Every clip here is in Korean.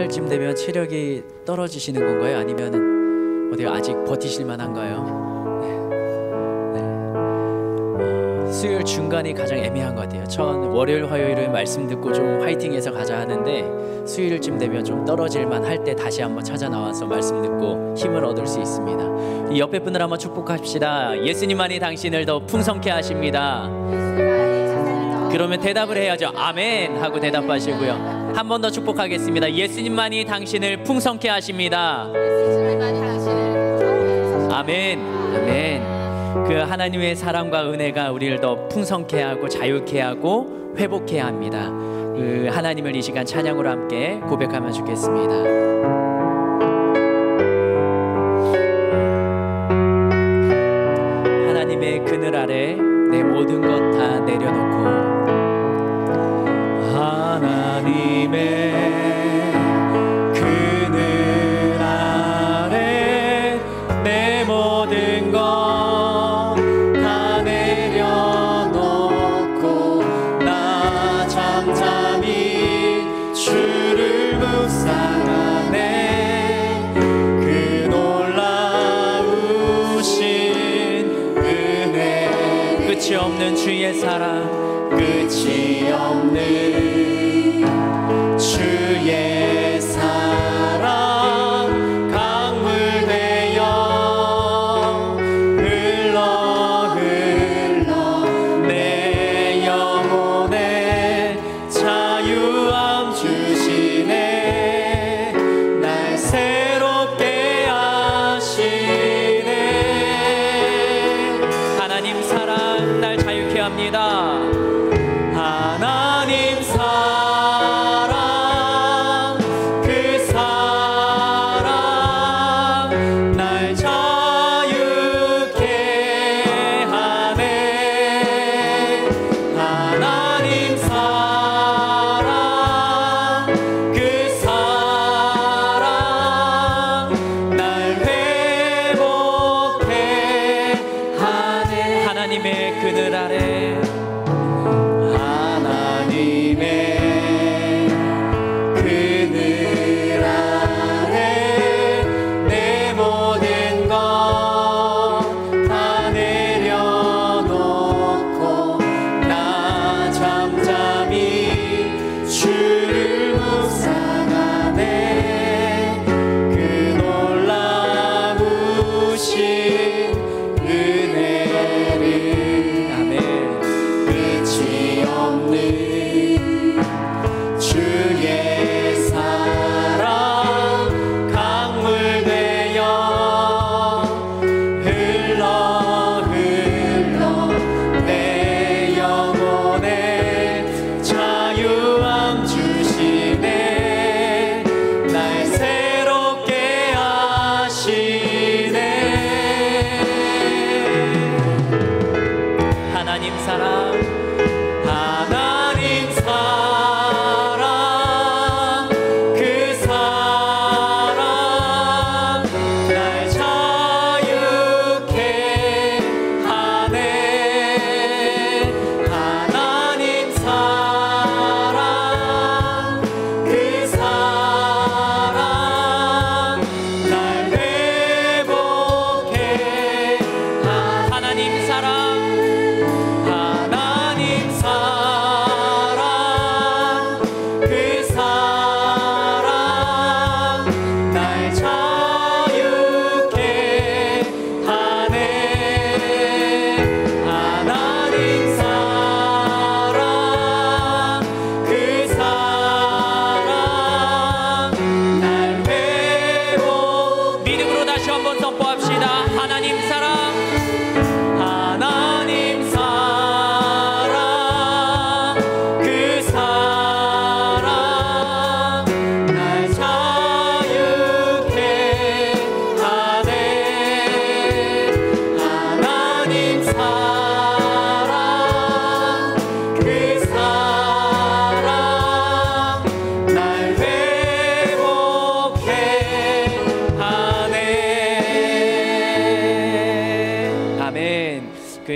주말쯤 되면 체력이 떨어지시는 건가요? 아니면 어디 아직 버티실 만한가요? 수요일 중간이 가장 애매한 것 같아요. 전 월요일 화요일은 말씀 듣고 좀 화이팅해서 가자 하는데 수요일쯤 되면 좀 떨어질만 할 때 다시 한번 찾아 나와서 말씀 듣고 힘을 얻을 수 있습니다. 이 옆에 분들 한번 축복합시다. 예수님만이 당신을 더 풍성케 하십니다. 그러면 대답을 해야죠. 아멘 하고 대답하시고요. 한 번 더 축복하겠습니다. 예수님만이 당신을 풍성케 하십니다. 아멘. 아멘. 그 하나님의 사랑과 은혜가 우리를 더 풍성케 하고 자유케 하고 회복케 합니다. 그 하나님을 이 시간 찬양으로 함께 고백하면 좋겠습니다. 하나님의 그늘 아래 내 모든 것 다 내려놓고 하나님의 그늘 아래 내 모든 것 끝이 없는 주의 사랑 끝이 없는 주의 사랑 강물 되어 흘러 내 영혼에 자유함 주시네 날 새롭게 하시네 하나님 사랑 날 자유케 합니다. 하나님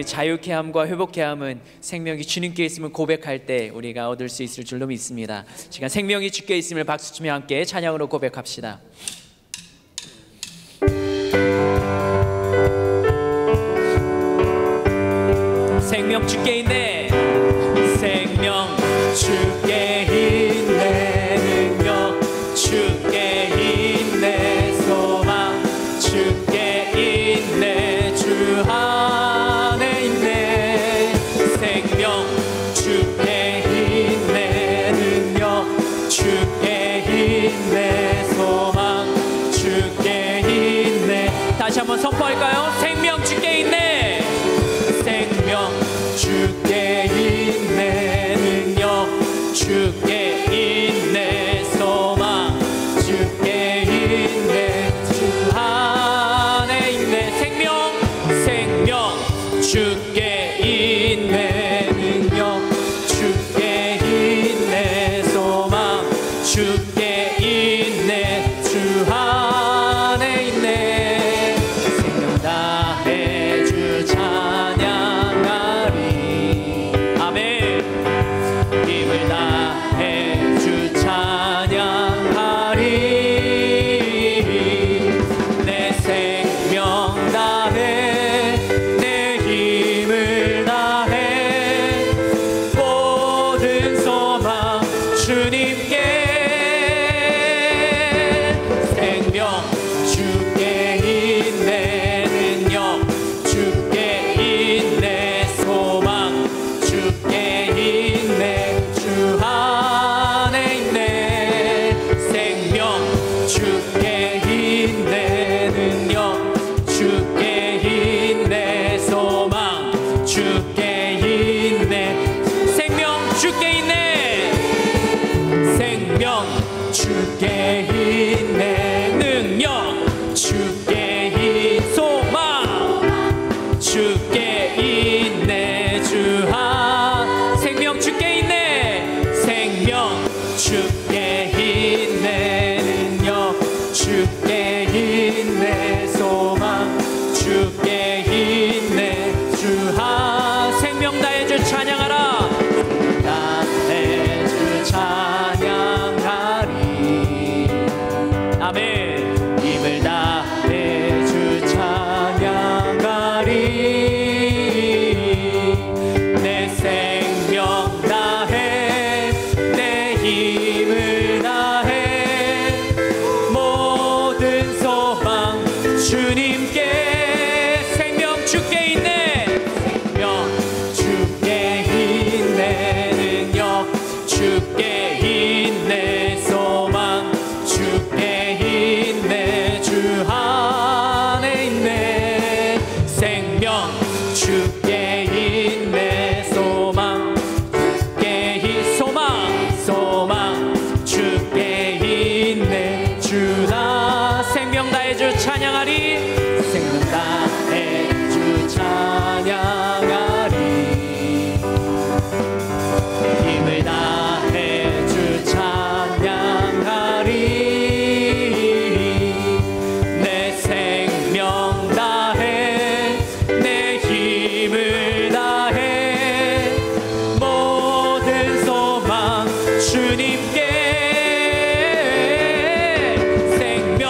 그 자유케 함과 회복케 함은 생명이 주님께 있음을 고백할 때 우리가 얻을 수 있을 줄로 믿습니다. 시간 생명이 주께 있음을 박수치며 함께 찬양으로 고백합시다. 생명 주께 있네. 생명 주께 있네. 능력 주께 있네. 소망 주께 있네. 주 안에 있네. 생명 주께 있네. 능력 주께 있네. 소망 주께 있네. 다시 한번 선포할까요? 생명 주께 있네. 생명 주께 있네. 능력 주께 있네. 소망 주께 있네. 주 안에 있네. 생명 주께 있네. 능력 주께 있네. 소망 주께 있네. 주 안에 있네. 생명 다해 주 찬양하리. 아멘. 힘을 다해 주 찬양하리. 내 생명 다해 내 힘을 다해 모든 소망 주님께. 생명 주께 있네. 능력 주께 있네. 소망 주께 있네. 주 안에 있네. 생명 주께 있네. 능력 주께 있네. 소망 주께 있네. 생명 주께 있네. 생명 주께 있네. 능력 주께 있. 소망 주께 있네. 주 안. 생명 주께 있네. 생명 주께 있네. 능력 주께 있네. 소망 주께 있네. 주 안. 생명 다해 주 찬양하라. 다해 주 찬양하리. 아멘. 힘을 다해 주 찬양하리. 내 생명 다해 내 힘을 다해 모든 소망 주님께. 생명 주께 있네. 생명 주께 있네. 능력 주께 있네. 소망 주께 있네. 주 안에 있네. 생명 주께 있네. 소망 주께 있. 소망 주께 있네. 주나. 생명 다해 주 찬양하리. 생명 다해 주 찬양하리. 힘을 다해 주 찬양하리. 내 생명 다해 내 힘을 다해 모든 소망 주님께. 생명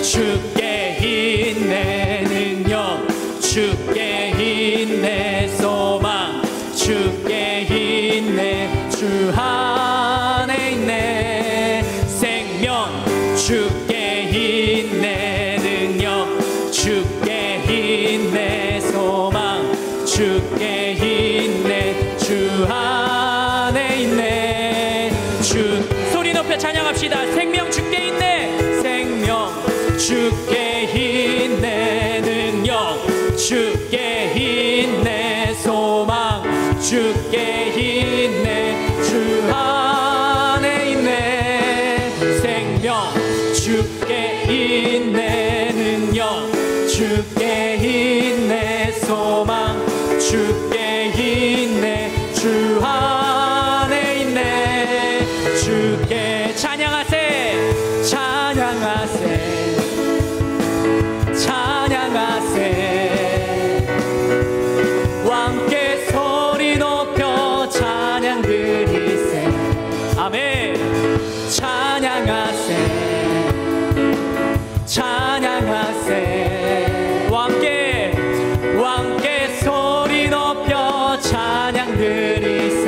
주께 있네. 능력 주께 있네. 소망 주께 있네. 주 안에 있네. 생명 주께 있네. 능력 주께 있네. 소망 주께 있네. 주 안에 있네. 주. 소리 높여 찬양합시다. 생명 주께 있네. 생명 주께 있네. 능력 주께 있네. 소망 주께 있네. 주 안에 있네. 생명 주께 있네. 능력 주께 있네. 소망 주께 있네. 주 안에 있네. 주께 찬양하세. 찬양하세. 찬양하세. 찬양하세 찬양하세 왕께 소리 높여 찬양 드리세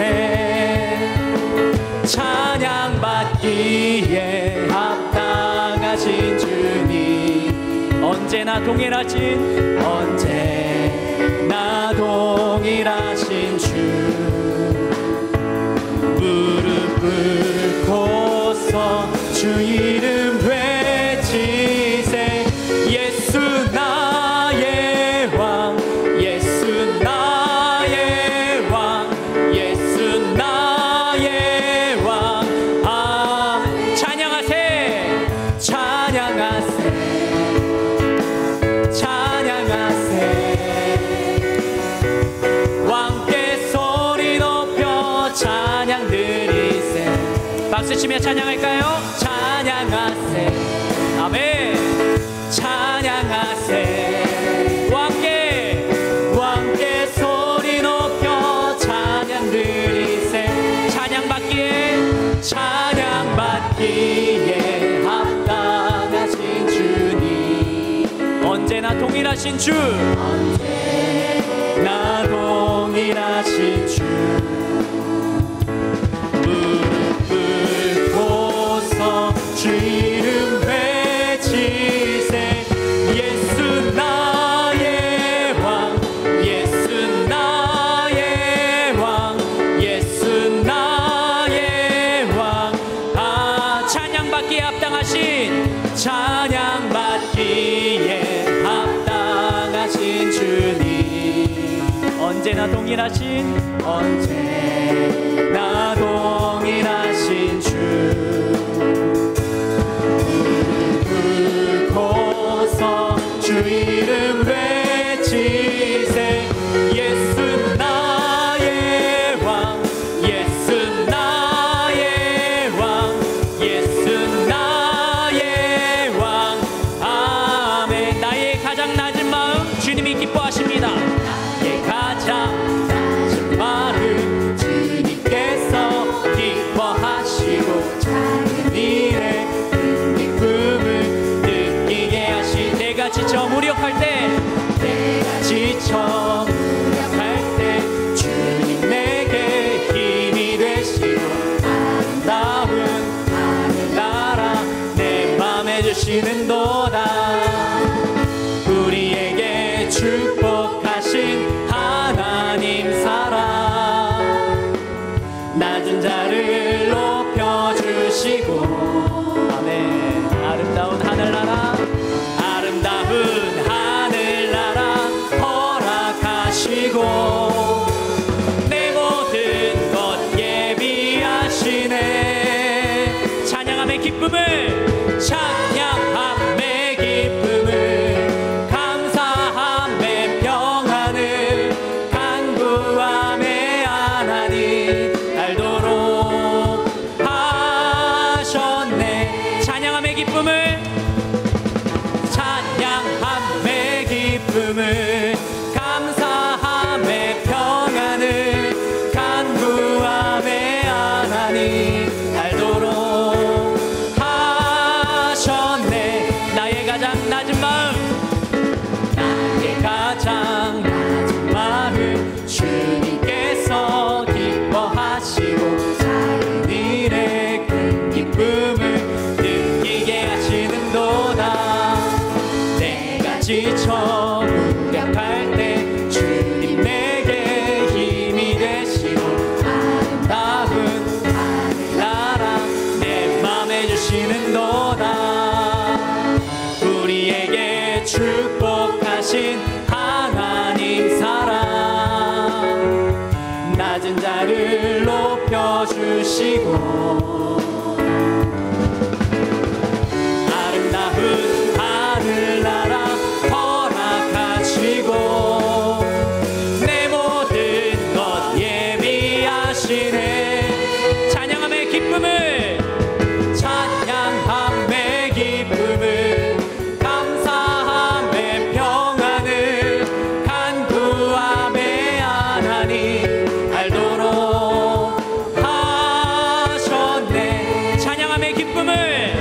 찬양받기에 합당하신 주님 언제나 동일하신 주 무릎 꿇고서 주 이름 외치세 예수 나의 왕 예수 나의 왕 예수 나의 왕 찬양하세 찬양하세 박수치며 찬양할까요? 찬양하세 아멘 찬양하세 왕께 소리 높여 찬양 드리세 찬양받기에 합당하신 주님 언제나 동일하신 주 언제나 동일하신 주 주 이름 외치세 예수 나의 왕 예수 나의 왕 예수 나의 왕 찬양받기에 합당하신 주님 언제나 동일하신 주 주 이름 외치세 예수 나의 왕 예수 나의 왕 예수 나의 왕 아멘 나의 가장 낮은 마음 주님이 기뻐하십니다 나의 가장 낮은 마음 주님께서 기뻐하시고 작은 일에 지쳐 무력할 때 주님 내게 힘이 되시고 아름다운 하늘나라 내 맘에 주시는도다 우리에게 축복하신 하나님 사랑 낮은 자를 높여주시고 아멘 아름다운 하늘나라 허락하시고 내 모든 것 예비하시네 찬양함의 기쁨을 감사함의 평안을 간구함의 하나님 알도록 하셨네 찬양함의 기쁨을 감사함의 평안을 간구함의 하나님 알도록 하셨네 나의 가장 낮은 마음 주님께서 기뻐하시고 작은 일에 큰 기쁨을 느끼게 하시는도다 내가 지쳐 무력할 때 주님 내게 힘이 되시고 아름다운 하늘나라 내 맘에 주시는도다 우리에게 축복하신 하나님 사랑 낮은 자를 높여주시고 아름다운 하늘나라 허락하시고 내 모든 것 예비하시네 찬양함의 기쁨을 감사함의 평안을 간구함의 하나님 알도록 하셨네 찬양함의 기쁨을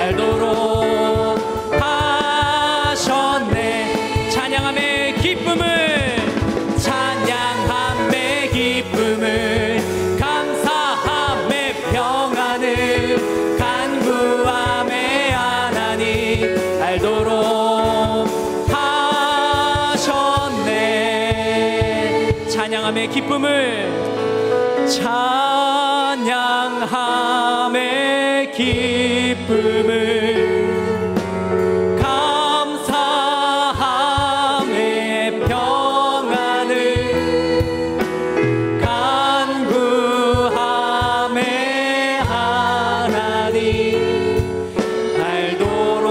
알도록 하셨네. 찬양함의 기쁨을, 찬양함의 기쁨을, 감사함의 평안을, 간구함의 하나님 알도록 하셨네. 찬양함의 기쁨을, 찬양함의 기쁨을, 감사함의 평안을, 간구함의 하나님 알도록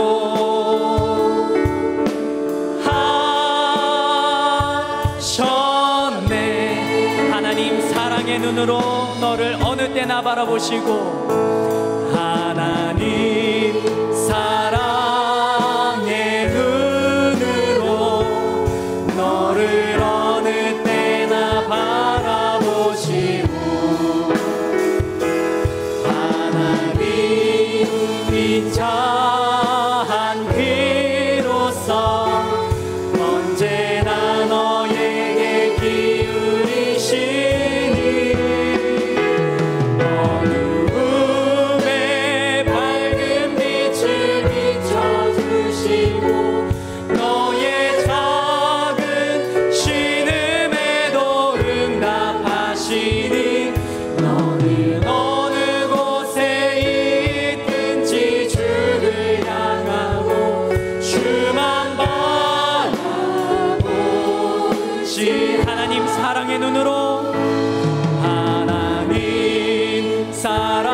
하셨네. 하나님 사랑의 눈으로 너를 어느 때나 바라보시고, 하나님 사랑의 눈으로 너를 어느 때나 바라보시고, 하나님 인자한 귀로서 언제나 너에게 기울이시니, 어두움에 밝은 빛을 비춰주시고, 너의 작은 신음에도 응답하시니, 너는 어느 곳에 있든지 주를 향하고 주만 바라보시. 하나님 사랑의 눈으로, 하나님 사랑의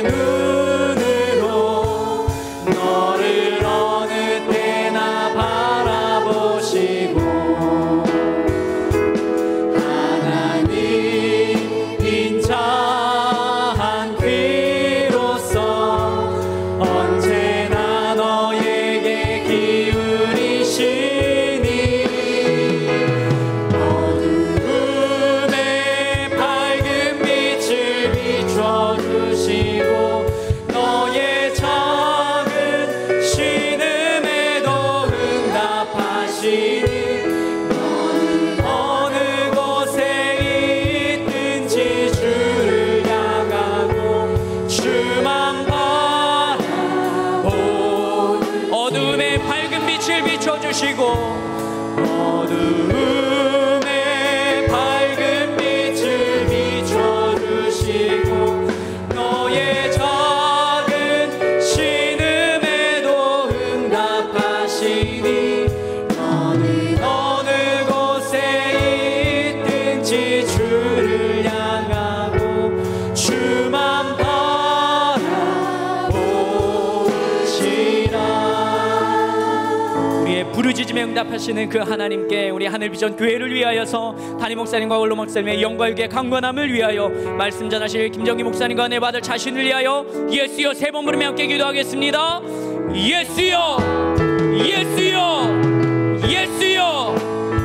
눈으로 너를 어느 때나 바라보시고, 하나님 인자한 귀로서 언제나 너에게 기울이시니, 어두움에 밝은 빛을 비춰주시고, 너의 작은 신음에도 응답하시니, 너는 어느 곳에 있든지 주를 향하고 주만 바라보. 어두움에 밝은 빛을 비춰주시고, 어두움에 밝은 빛을 비춰주시고, 너의 작은 신음에도 응답하시니, 너는 어느 곳에 있든지 주를 향하고 주만 바라보시라. 우리의 부르짖음에 응답하시는 그 하나님께 우리 하늘비전 교회를 위하여서 담임 목사님과 원로 목사님의 영과 육의 강건함을 위하여 말씀 전하실 김정기 목사님과 내 아들 자신을 위하여 예수여 세 번 부르며 함께 기도하겠습니다. 예수여, 예수여, 예수여.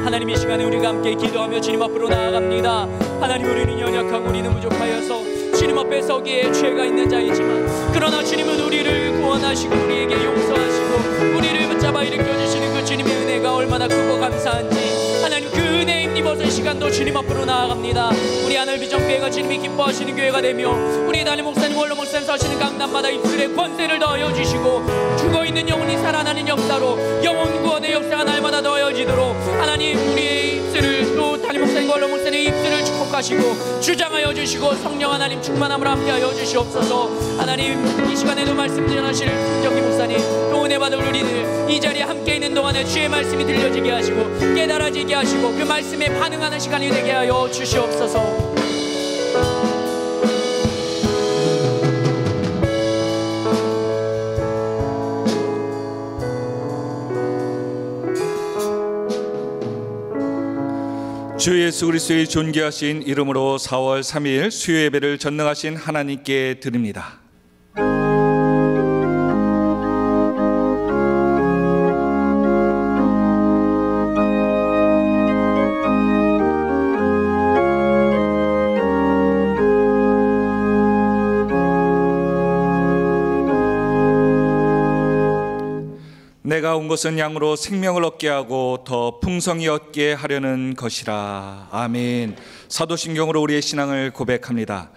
하나님 이 시간에 우리가 함께 기도하며 주님 앞으로 나아갑니다. 하나님 우리는 연약하고 우리는 부족하여서 주님 앞에 서기에 죄가 있는 자이지만, 그러나 주님은 우리를 구원하시고 우리에게 용서하시고 우리를 붙잡아 일으켜주시는 그 주님의 은혜가 얼마나 크고 감사한지, 하나님 그 은혜에 힘입어서 이 시간도 주님 앞으로 나아갑니다. 우리 하늘비전교회가 주님이 기뻐하시는 교회가 되며, 우리 담임 목사님 원로 목사님 서시는 강남마다 입술에 권세를 더하여 주시고, 죽어있는 영혼이 살아나는 역사로 영혼 구원의 역사가 날마다 더하여지도록 하나님 우리의 입술을, 또 담임 목사님 원로 목사님의 입술을 축복하시고 주장하여 주시고 성령 하나님 충만함으로 함께하여 주시옵소서. 하나님 이 시간에도 말씀 전하실 김정기 목사님, 또 은혜 받을 우리들 이 자리에 함께 있는 동안에 주의 말씀이 들려지게 하시고 깨달아지게 하시고 그 말씀에 반응하는 시간이 되게 하여 주시옵소서. 주 예수 그리스도의 존귀하신 이름으로 4월 3일 수요 예배를 전능하신 하나님께 드립니다. 내가 온 것은 양으로 생명을 얻게 하고 더 풍성히 얻게 하려는 것이라. 아멘. 사도신경으로 우리의 신앙을 고백합니다.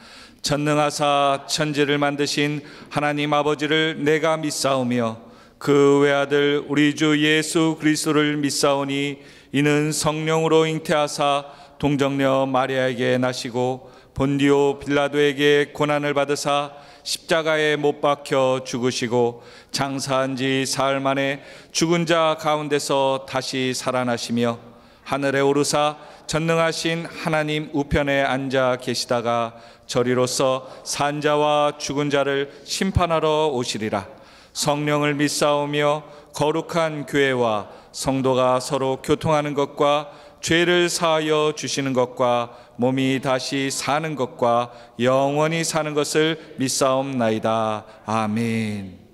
전능하사 천지를 만드신 하나님 아버지를 내가 믿사오며 그 외아들 우리 주 예수 그리스도를 믿사오니 이는 성령으로 잉태하사 동정녀 마리아에게 나시고 본디오 빌라도에게 고난을 받으사 십자가에 못 박혀 죽으시고 장사한 지 사흘 만에 죽은 자 가운데서 다시 살아나시며 하늘에 오르사 전능하신 하나님 우편에 앉아 계시다가 저리로서 산 자와 죽은 자를 심판하러 오시리라. 성령을 믿사오며 거룩한 교회와 성도가 서로 교통하는 것과 죄를 사하여 주시는 것과 몸이 다시 사는 것과 영원히 사는 것을 믿사옵나이다. 아멘.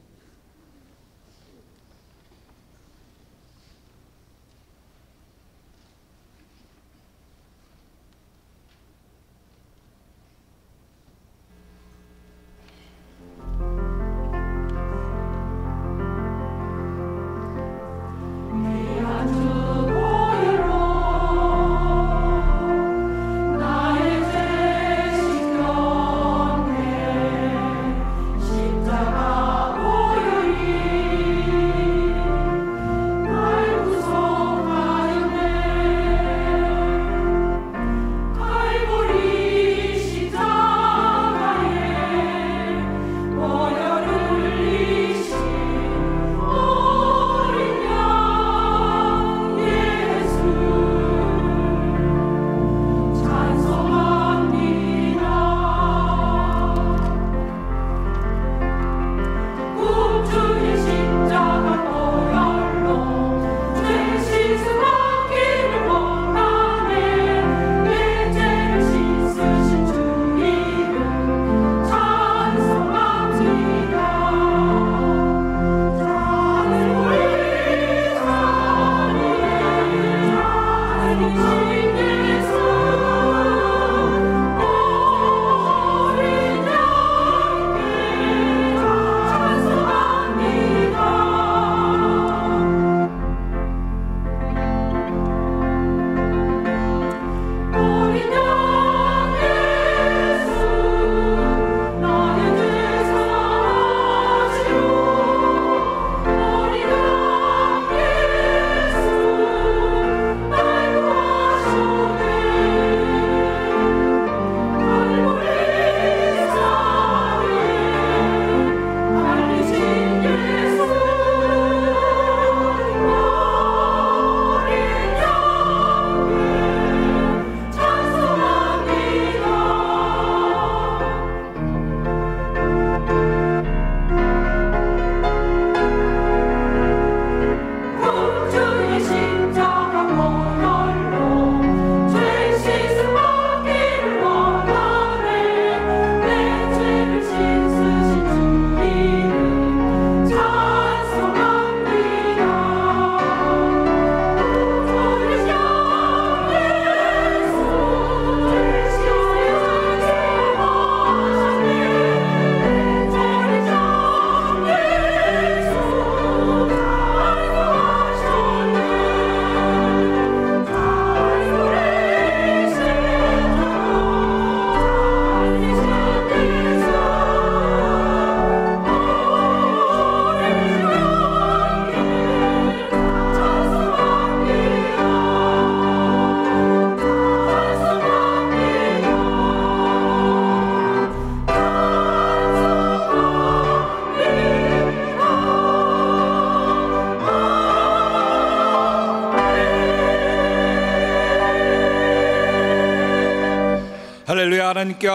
할렐루야. 하나님께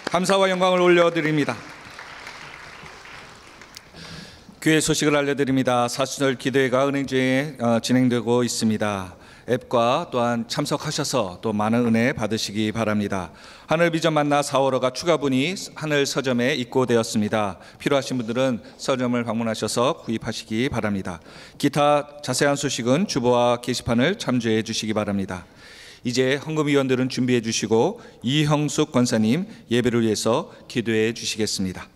감사와 영광을 올려드립니다. 교회 소식을 알려드립니다. 사순절 기도회가 은행중에 진행되고 있습니다. 앱과 또한 참석하셔서 또 많은 은혜 받으시기 바랍니다. 하늘 비전 만나 4월호가 추가분이 하늘 서점에 입고되었습니다. 필요하신 분들은 서점을 방문하셔서 구입하시기 바랍니다. 기타 자세한 소식은 주보와 게시판을 참조해 주시기 바랍니다. 이제 헌금위원들은 준비해 주시고 이형숙 권사님 예배를 위해서 기도해 주시겠습니다.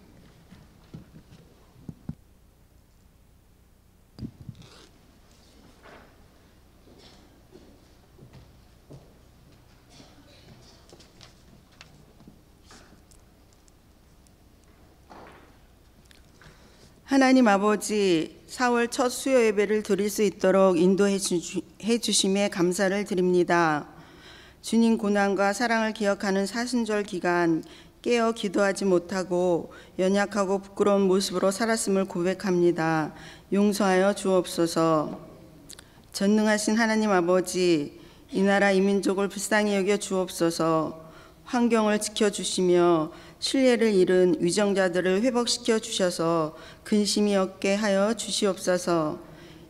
하나님 아버지, 4월 첫 수요 예배를 드릴 수 있도록 인도해 주심에 감사를 드립니다. 주님 고난과 사랑을 기억하는 사순절 기간 깨어 기도하지 못하고 연약하고 부끄러운 모습으로 살았음을 고백합니다. 용서하여 주옵소서. 전능하신 하나님 아버지, 이 나라 이 민족을 불쌍히 여겨 주옵소서. 환경을 지켜주시며 신뢰를 잃은 위정자들을 회복시켜 주셔서 근심이 없게 하여 주시옵소서.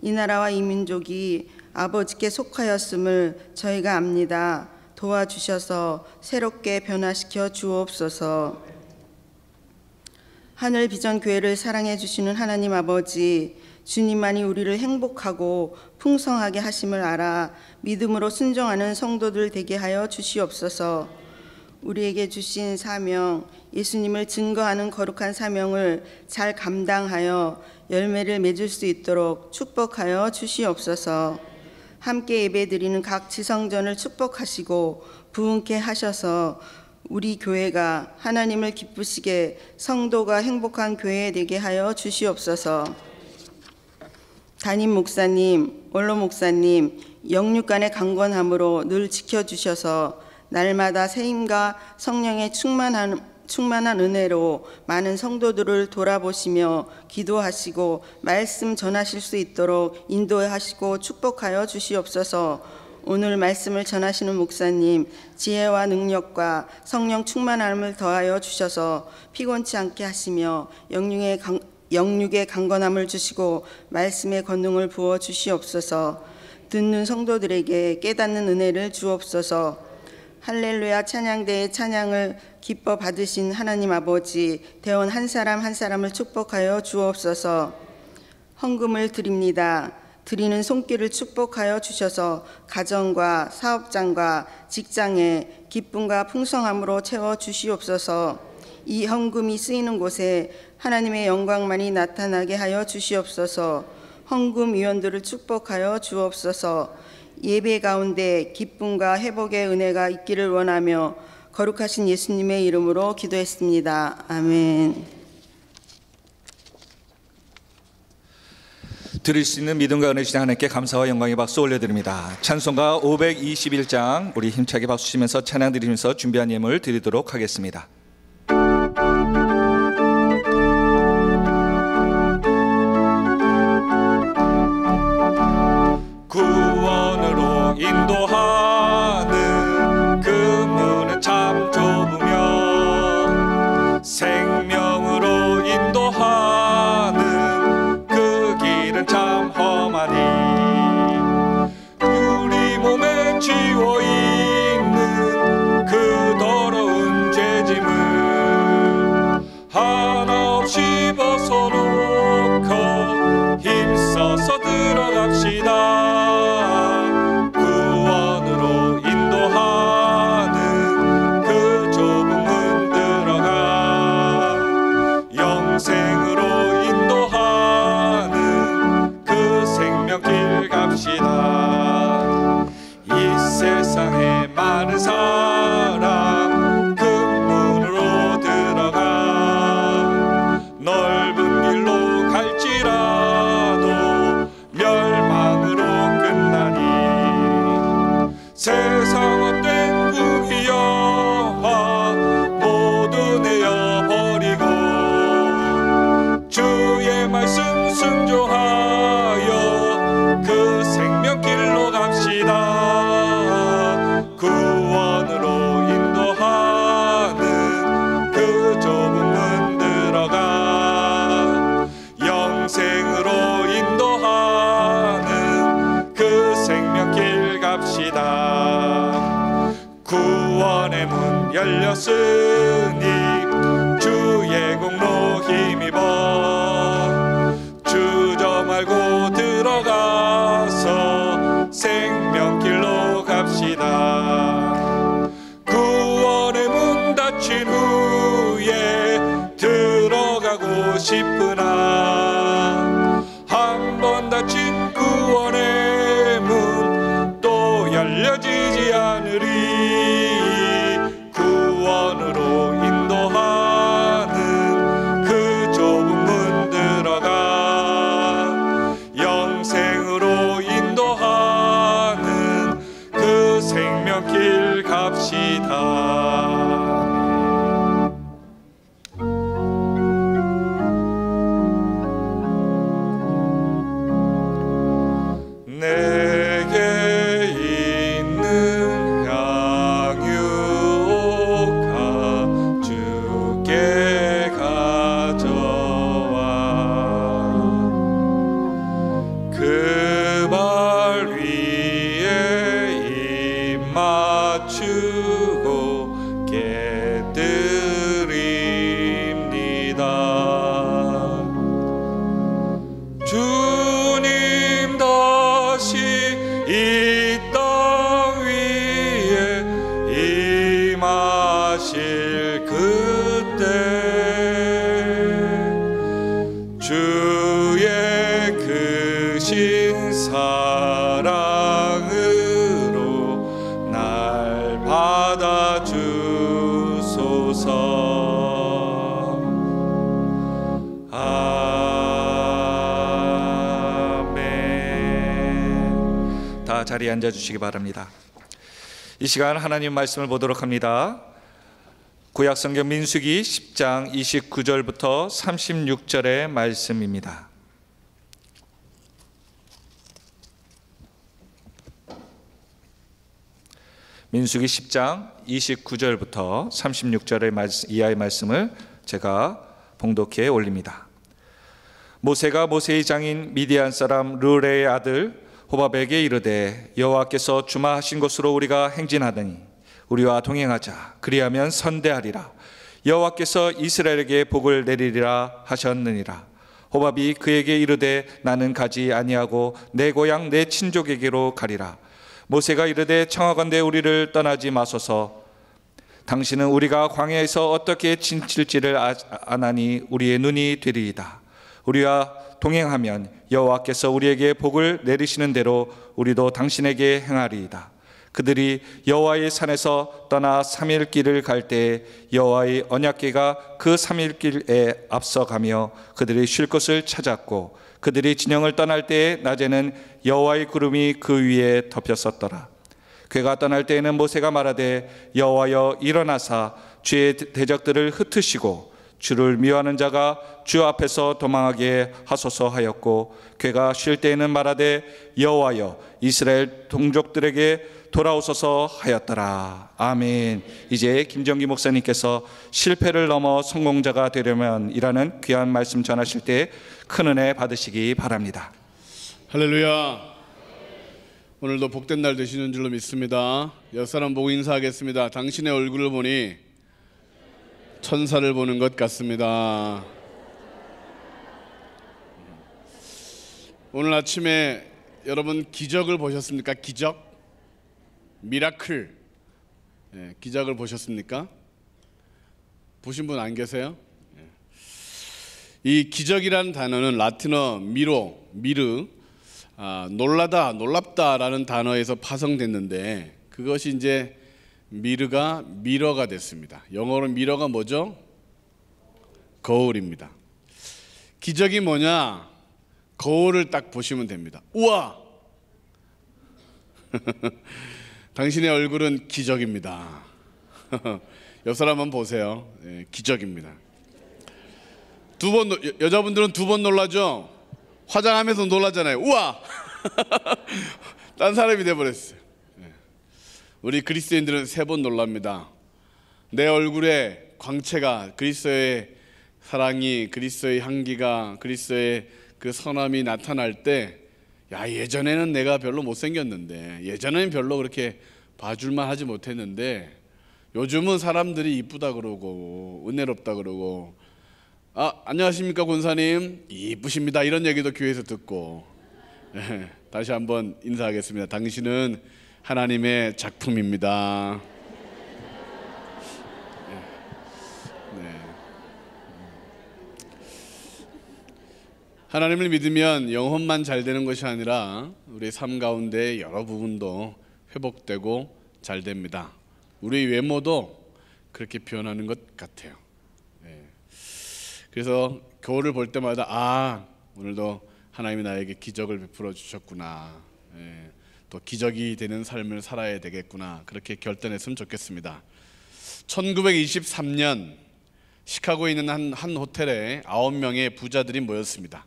이 나라와 이 민족이 아버지께 속하였음을 저희가 압니다. 도와주셔서 새롭게 변화시켜 주옵소서. 하늘 비전 교회를 사랑해 주시는 하나님 아버지, 주님만이 우리를 행복하고 풍성하게 하심을 알아 믿음으로 순종하는 성도들 되게 하여 주시옵소서. 우리에게 주신 사명, 예수님을 증거하는 거룩한 사명을 잘 감당하여 열매를 맺을 수 있도록 축복하여 주시옵소서. 함께 예배드리는 각 지성전을 축복하시고 부흥케 하셔서 우리 교회가 하나님을 기쁘시게 성도가 행복한 교회 되게 하여 주시옵소서. 담임 목사님, 원로 목사님, 영육 간의 강건함으로 늘 지켜주셔서 날마다 새 힘과 성령의 충만한 은혜로 많은 성도들을 돌아보시며 기도하시고 말씀 전하실 수 있도록 인도하시고 축복하여 주시옵소서. 오늘 말씀을 전하시는 목사님, 지혜와 능력과 성령 충만함을 더하여 주셔서 피곤치 않게 하시며 영육의 강건함을 주시고 말씀의 권능을 부어 주시옵소서. 듣는 성도들에게 깨닫는 은혜를 주옵소서. 할렐루야 찬양대의 찬양을 기뻐 받으신 하나님 아버지, 대원 한 사람 한 사람을 축복하여 주옵소서. 헌금을 드립니다. 드리는 손길을 축복하여 주셔서 가정과 사업장과 직장에 기쁨과 풍성함으로 채워 주시옵소서. 이 헌금이 쓰이는 곳에 하나님의 영광만이 나타나게 하여 주시옵소서. 헌금 위원들을 축복하여 주옵소서. 예배 가운데 기쁨과 회복의 은혜가 있기를 원하며 거룩하신 예수님의 이름으로 기도했습니다. 아멘. 드릴 수 있는 믿음과 은혜 주신 하나님께 감사와 영광의 박수 올려드립니다. 찬송가 521장 우리 힘차게 박수 치면서 찬양 드리면서 준비한 예물 드리도록 하겠습니다. 구원으로 인도하는 그 문은 참 좁으며 생명으로 인도하는 그 길은 참 험하니 우리 몸에 쥐워 있는 그 더러운 죄짐을 하나 없이 벗어놓고 힘써서 들어갑시다. 이 세상에 많은 사람 그 문으로 들어가 넓은 길로 갈지라도 멸망으로 끝나니 세상 헛된 구기여와 모두 내어버리고 주의 말씀 순종하여 그 생명길로 갑시다. 구원으로 인도하는 그 좁은 문 들어가 영생으로 인도하는 그 생명길 갑시다. 구원의 문 열렸으니 주의 공로 힘입어 주저 말고 들어가서 생명길로 갑시다. 구원의 문 닫힌 후에 들어가고 싶으나 한 번 닫힌 구원의 문 또 열려지지 않으리. 구원으로 인도하는 그 좁은 문 들어가 주의 크신 사랑으로 날 받아주소서. 아멘. 다 자리에 앉아주시기 바랍니다. 이 시간 하나님 말씀을 보도록 합니다. 구약성경 민수기 10장 29절부터 36절의 말씀입니다. 민수기 10장 29절부터 36절의 이하의 말씀을 제가 봉독해 올립니다. 모세가 모세의 장인 미디안 사람 르레의 아들 호밥에게 이르되 여호와께서 주마하신 곳으로 우리가 행진하더니 우리와 동행하자. 그리하면 선대하리라. 여호와께서 이스라엘에게 복을 내리리라 하셨느니라. 호밥이 그에게 이르되 나는 가지 아니하고 내 고향 내 친족에게로 가리라. 모세가 이르되 청하건대 우리를 떠나지 마소서. 당신은 우리가 광야에서 어떻게 지칠지를 아나니 우리의 눈이 되리이다. 우리와 동행하면 여호와께서 우리에게 복을 내리시는 대로 우리도 당신에게 행하리이다. 그들이 여호와의 산에서 떠나 3일 길을 갈 때에 여호와의 언약궤가 그 3일 길에 앞서가며 그들이 쉴 곳을 찾았고 그들이 진영을 떠날 때에 낮에는 여호와의 구름이 그 위에 덮였었더라. 궤가 떠날 때에는 모세가 말하되 여호와여 일어나사 주의 대적들을 흩으시고 주를 미워하는 자가 주 앞에서 도망하게 하소서 하였고 궤가 쉴 때에는 말하되 여호와여 이스라엘 동족들에게 돌아오소서 하였더라. 아멘. 이제 김정기 목사님께서 실패를 넘어 성공자가 되려면 이라는 귀한 말씀 전하실 때 큰 은혜 받으시기 바랍니다. 할렐루야. 오늘도 복된 날 되시는 줄로 믿습니다. 옆사람 보고 인사하겠습니다. 당신의 얼굴을 보니 천사를 보는 것 같습니다. 오늘 아침에 여러분 기적을 보셨습니까? 기적? 미라클. 기적을 보셨습니까? 보신 분 안 계세요? 이 기적이라는 단어는 라틴어 미르, 놀라다, 놀랍다라는 단어에서 파생됐는데 그것이 이제 미르가 미러가 됐습니다. 영어로 미러가 뭐죠? 거울입니다. 기적이 뭐냐? 거울을 딱 보시면 됩니다. 우와! 당신의 얼굴은 기적입니다. 옆 사람 한번 보세요. 기적입니다. 여자분들은 2번 놀라죠? 화장하면서 놀라잖아요. 우와! 딴 사람이 돼버렸어요. 우리 그리스도인들은 3번 놀랍니다. 내 얼굴에 광채가, 그리스도의 사랑이, 그리스도의 향기가, 그리스도의 그 선함이 나타날 때, 야, 예전에는 내가 별로 못생겼는데, 예전에는 별로 그렇게 봐줄만 하지 못했는데, 요즘은 사람들이 이쁘다 그러고 은혜롭다 그러고, 안녕하십니까 권사님, 이쁘십니다, 이런 얘기도 교회에서 듣고. 다시 한번 인사하겠습니다. 당신은 하나님의 작품입니다. 하나님을 믿으면 영혼만 잘 되는 것이 아니라 우리 삶 가운데 여러 부분도 회복되고 잘 됩니다. 우리 외모도 그렇게 변하는 것 같아요. 그래서 거울을 볼 때마다 오늘도 하나님이 나에게 기적을 베풀어 주셨구나, 또 기적이 되는 삶을 살아야 되겠구나, 그렇게 결단했으면 좋겠습니다. 1923년 시카고에 있는 한 호텔에 9명의 부자들이 모였습니다.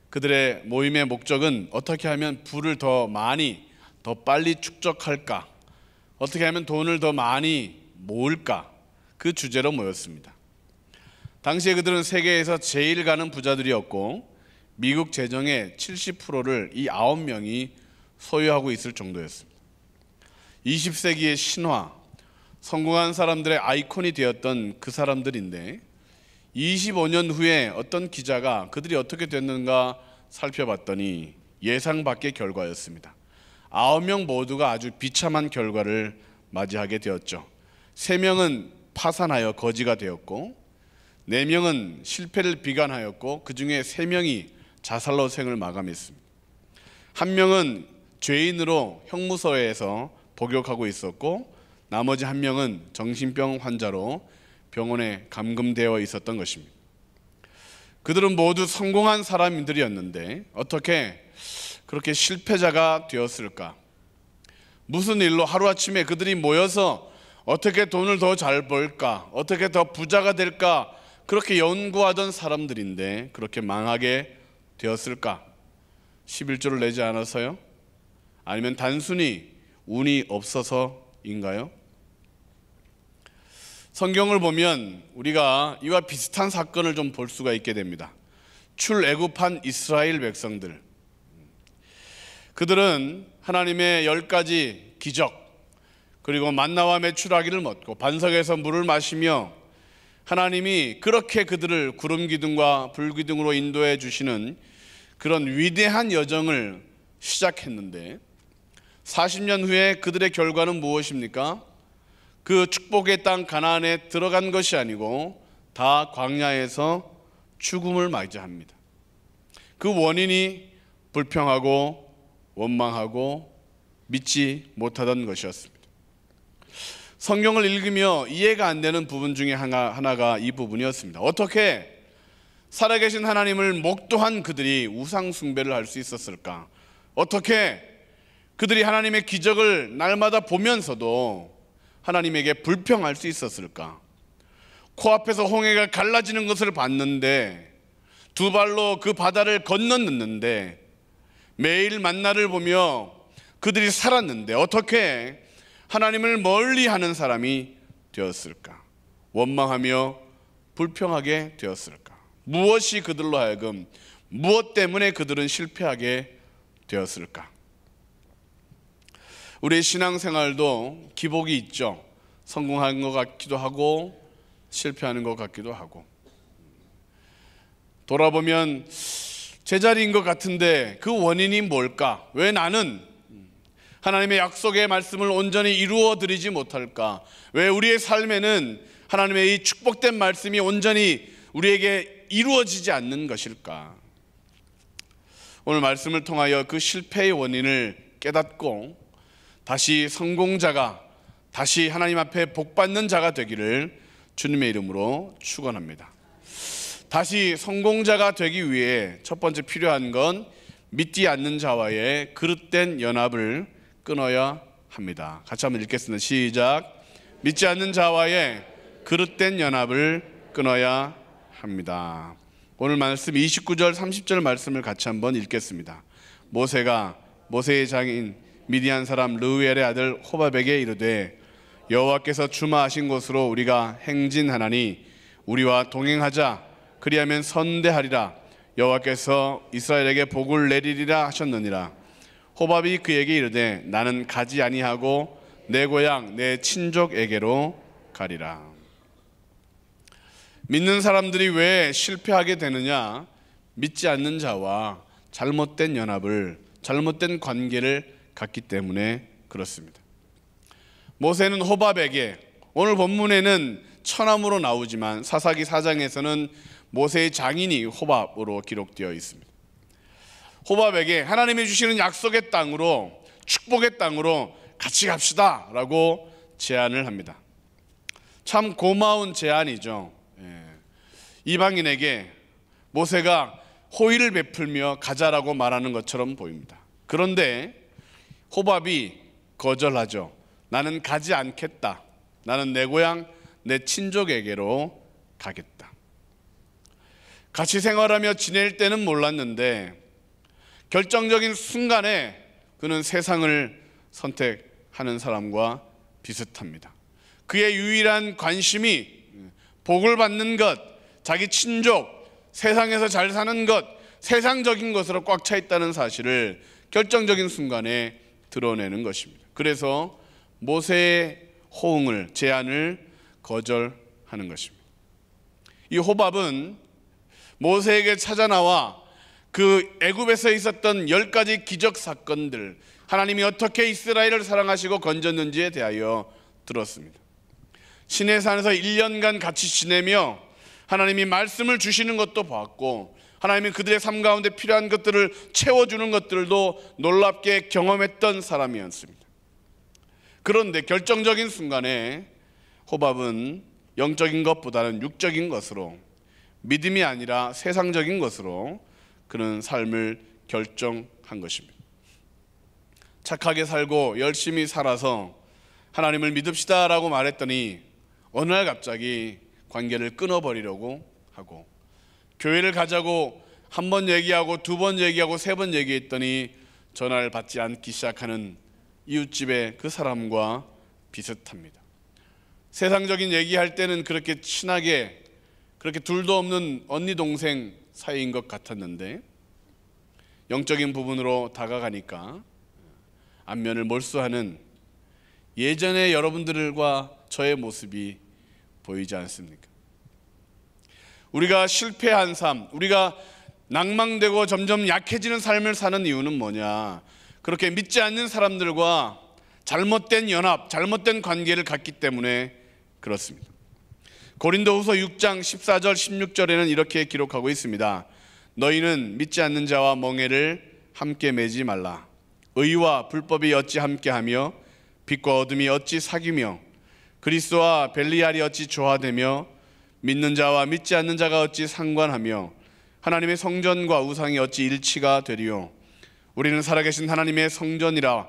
그들의 모임의 목적은 어떻게 하면 부를 더 많이, 더 빨리 축적할까, 어떻게 하면 돈을 더 많이 모을까, 그 주제로 모였습니다. 당시에 그들은 세계에서 제일 가는 부자들이었고 미국 재정의 70%를 이 9명이 소유하고 있을 정도였습니다. 20세기의 신화, 성공한 사람들의 아이콘이 되었던 그 사람들인데 25년 후에 어떤 기자가 그들이 어떻게 됐는가 살펴봤더니 예상 밖의 결과였습니다. 9명 모두가 아주 비참한 결과를 맞이하게 되었죠. 3명은 파산하여 거지가 되었고 4명은 실패를 비관하였고 그 중에 3명이 자살로 생을 마감했습니다. 1명은 죄인으로 형무소에서 복역하고 있었고 나머지 1명은 정신병 환자로 병원에 감금되어 있었던 것입니다. 그들은 모두 성공한 사람들이었는데 어떻게 그렇게 실패자가 되었을까? 무슨 일로 하루아침에 그들이 모여서 어떻게 돈을 더 잘 벌까? 어떻게 더 부자가 될까? 그렇게 연구하던 사람들인데 그렇게 망하게 되었을까? 11조를 내지 않아서요? 아니면 단순히 운이 없어서인가요? 성경을 보면 우리가 이와 비슷한 사건을 좀 볼 수가 있게 됩니다. 출애굽한 이스라엘 백성들, 그들은 하나님의 10가지 기적, 그리고 만나와 메추라기를 먹고 반석에서 물을 마시며 하나님이 그렇게 그들을 구름 기둥과 불 기둥으로 인도해 주시는 그런 위대한 여정을 시작했는데 40년 후에 그들의 결과는 무엇입니까? 그 축복의 땅 가나안에 들어간 것이 아니고 다 광야에서 죽음을 맞이합니다. 그 원인이 불평하고 원망하고 믿지 못하던 것이었습니다. 성경을 읽으며 이해가 안 되는 부분 중에 하나가 이 부분이었습니다. 어떻게 살아계신 하나님을 목도한 그들이 우상 숭배를 할 수 있었을까? 어떻게 그들이 하나님의 기적을 날마다 보면서도 하나님에게 불평할 수 있었을까? 코앞에서 홍해가 갈라지는 것을 봤는데 2발로 그 바다를 건넜는데 매일 만나를 보며 그들이 살았는데 어떻게 하나님을 멀리하는 사람이 되었을까? 원망하며 불평하게 되었을까? 무엇이 그들로 하여금 무엇 때문에 그들은 실패하게 되었을까? 우리의 신앙생활도 기복이 있죠. 성공하는 것 같기도 하고 실패하는 것 같기도 하고, 돌아보면 제자리인 것 같은데 그 원인이 뭘까? 왜 나는 하나님의 약속의 말씀을 온전히 이루어 드리지 못할까? 왜 우리의 삶에는 하나님의 이 축복된 말씀이 온전히 우리에게 이루어지지 않는 것일까? 오늘 말씀을 통하여 그 실패의 원인을 깨닫고 다시 성공자가, 다시 하나님 앞에 복받는 자가 되기를 주님의 이름으로 축원합니다. 다시 성공자가 되기 위해 첫 번째 필요한 건 믿지 않는 자와의 그릇된 연합을 끊어야 합니다. 같이 한번 읽겠습니다. 시작. 믿지 않는 자와의 그릇된 연합을 끊어야 합니다. 오늘 말씀 29절 30절 말씀을 같이 한번 읽겠습니다. 모세가 모세의 장인 미디안 사람 르우엘의 아들 호밥에게 이르되 여호와께서 주마하신 곳으로 우리가 행진하나니 우리와 동행하자. 그리하면 선대하리라. 여호와께서 이스라엘에게 복을 내리리라 하셨느니라. 호밥이 그에게 이르되 나는 가지 아니하고 내 고향 내 친족에게로 가리라. 믿는 사람들이 왜 실패하게 되느냐? 믿지 않는 자와 잘못된 연합을, 잘못된 관계를 갖기 때문에 그렇습니다. 모세는 호밥에게, 오늘 본문에는 처남으로 나오지만 사사기 4장에서는 모세의 장인이 호밥으로 기록되어 있습니다. 호밥에게 하나님이 주시는 약속의 땅으로, 축복의 땅으로 같이 갑시다 라고 제안을 합니다. 참 고마운 제안이죠. 이방인에게 모세가 호의를 베풀며 가자라고 말하는 것처럼 보입니다. 그런데 호밥이 거절하죠. 나는 가지 않겠다. 나는 내 고향 내 친족에게로 가겠다. 같이 생활하며 지낼 때는 몰랐는데 결정적인 순간에 그는 세상을 선택하는 사람과 비슷합니다. 그의 유일한 관심이 복을 받는 것, 자기 친족, 세상에서 잘 사는 것, 세상적인 것으로 꽉 차 있다는 사실을 결정적인 순간에 드러내는 것입니다. 그래서 모세의 호응을, 제안을 거절하는 것입니다. 이 호밥은 모세에게 찾아 나와 그 애굽에서 있었던 10가지 기적 사건들, 하나님이 어떻게 이스라엘을 사랑하시고 건졌는지에 대하여 들었습니다. 시내산에서 1년간 같이 지내며 하나님이 말씀을 주시는 것도 보았고, 하나님이 그들의 삶 가운데 필요한 것들을 채워주는 것들도 놀랍게 경험했던 사람이었습니다. 그런데 결정적인 순간에 호밥은 영적인 것보다는 육적인 것으로, 믿음이 아니라 세상적인 것으로 그는 삶을 결정한 것입니다. 착하게 살고 열심히 살아서 하나님을 믿읍시다 라고 말했더니 어느 날 갑자기 관계를 끊어버리려고 하고, 교회를 가자고 한 번 얘기하고 두 번 얘기하고 세 번 얘기했더니 전화를 받지 않기 시작하는 이웃집의 그 사람과 비슷합니다. 세상적인 얘기할 때는 그렇게 친하게, 그렇게 둘도 없는 언니 동생 사이인 것 같았는데, 영적인 부분으로 다가가니까 안면을 몰수하는 예전의 여러분들과 저의 모습이 보이지 않습니까? 우리가 실패한 삶, 우리가 낭망되고 점점 약해지는 삶을 사는 이유는 뭐냐? 그렇게 믿지 않는 사람들과 잘못된 연합, 잘못된 관계를 갖기 때문에 그렇습니다. 고린도후서 6장 14절 16절에는 이렇게 기록하고 있습니다. 너희는 믿지 않는 자와 멍에를 함께 매지 말라. 의와 불법이 어찌 함께하며 빛과 어둠이 어찌 사귀며 그리스도와 벨리알이 어찌 조화되며 믿는 자와 믿지 않는 자가 어찌 상관하며 하나님의 성전과 우상이 어찌 일치가 되리요. 우리는 살아계신 하나님의 성전이라.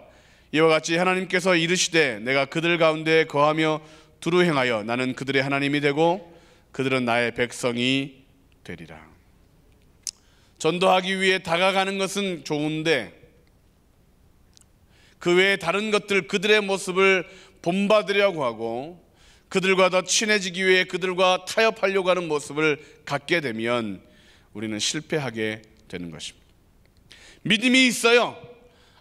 이와 같이 하나님께서 이르시되 내가 그들 가운데 거하며 두루 행하여 나는 그들의 하나님이 되고 그들은 나의 백성이 되리라. 전도하기 위해 다가가는 것은 좋은데 그 외에 다른 것들, 그들의 모습을 본받으려고 하고 그들과 더 친해지기 위해 그들과 타협하려고 하는 모습을 갖게 되면 우리는 실패하게 되는 것입니다. 믿음이 있어요.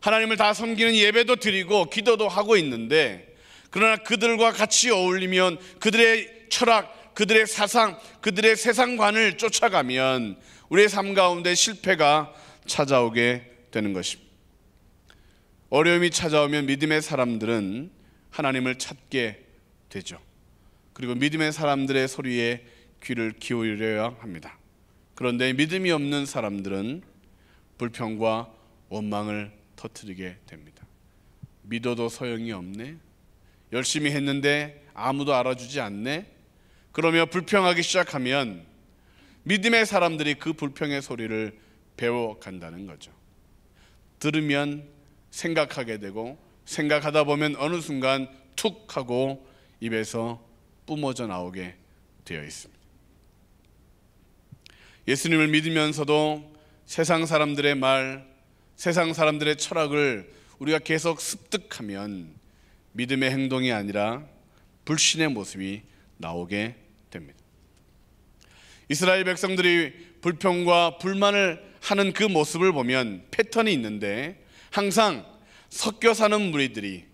하나님을 다 섬기는 예배도 드리고 기도도 하고 있는데, 그러나 그들과 같이 어울리면 그들의 철학, 그들의 사상, 그들의 세상관을 쫓아가면 우리의 삶 가운데 실패가 찾아오게 되는 것입니다. 어려움이 찾아오면 믿음의 사람들은 하나님을 찾게 되죠. 그리고 믿음의 사람들의 소리에 귀를 기울여야 합니다. 그런데 믿음이 없는 사람들은 불평과 원망을 터뜨리게 됩니다. 믿어도 소용이 없네. 열심히 했는데 아무도 알아주지 않네. 그러며 불평하기 시작하면 믿음의 사람들이 그 불평의 소리를 배워간다는 거죠. 들으면 생각하게 되고 생각하다 보면 어느 순간 툭 하고 입에서 뿜어져 나오게 되어 있습니다. 예수님을 믿으면서도 세상 사람들의 말, 세상 사람들의 철학을 우리가 계속 습득하면 믿음의 행동이 아니라 불신의 모습이 나오게 됩니다. 이스라엘 백성들이 불평과 불만을 하는 그 모습을 보면 패턴이 있는데, 항상 섞여 사는 무리들이,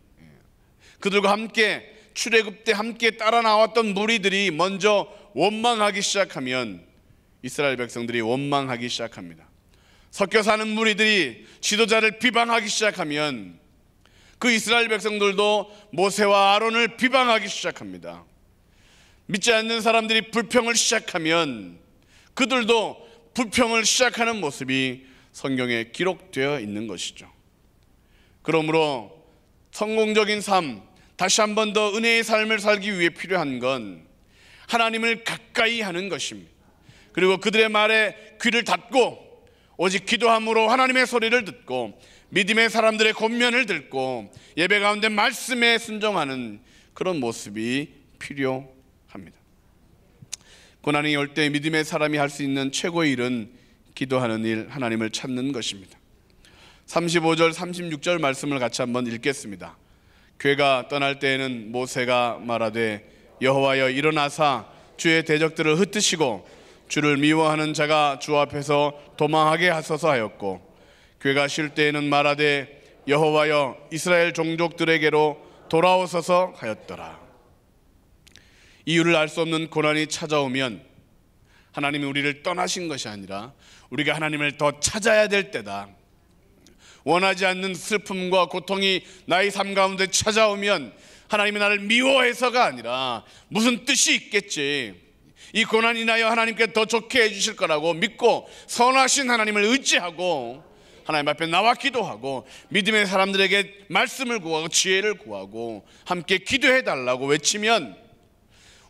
그들과 함께 출애굽 때 함께 따라 나왔던 무리들이 먼저 원망하기 시작하면 이스라엘 백성들이 원망하기 시작합니다. 섞여 사는 무리들이 지도자를 비방하기 시작하면 그 이스라엘 백성들도 모세와 아론을 비방하기 시작합니다. 믿지 않는 사람들이 불평을 시작하면 그들도 불평을 시작하는 모습이 성경에 기록되어 있는 것이죠. 그러므로 성공적인 삶, 다시 한 번 더 은혜의 삶을 살기 위해 필요한 건 하나님을 가까이 하는 것입니다. 그리고 그들의 말에 귀를 닫고 오직 기도함으로 하나님의 소리를 듣고 믿음의 사람들의 권면을 듣고 예배 가운데 말씀에 순종하는 그런 모습이 필요합니다. 고난이 올 때 믿음의 사람이 할 수 있는 최고의 일은 기도하는 일, 하나님을 찾는 것입니다. 35절 36절 말씀을 같이 한번 읽겠습니다. 괴가 떠날 때에는 모세가 말하되 여호와여 일어나사 주의 대적들을 흩으시고 주를 미워하는 자가 주 앞에서 도망하게 하소서 하였고, 괴가 쉴 때에는 말하되 여호와여 이스라엘 종족들에게로 돌아오소서 하였더라. 이유를 알 수 없는 고난이 찾아오면 하나님이 우리를 떠나신 것이 아니라 우리가 하나님을 더 찾아야 될 때다. 원하지 않는 슬픔과 고통이 나의 삶 가운데 찾아오면 하나님이 나를 미워해서가 아니라 무슨 뜻이 있겠지, 이 고난 인하여 하나님께 더 좋게 해주실 거라고 믿고 선하신 하나님을 의지하고 하나님 앞에 나와 기도하고 믿음의 사람들에게 말씀을 구하고 지혜를 구하고 함께 기도해 달라고 외치면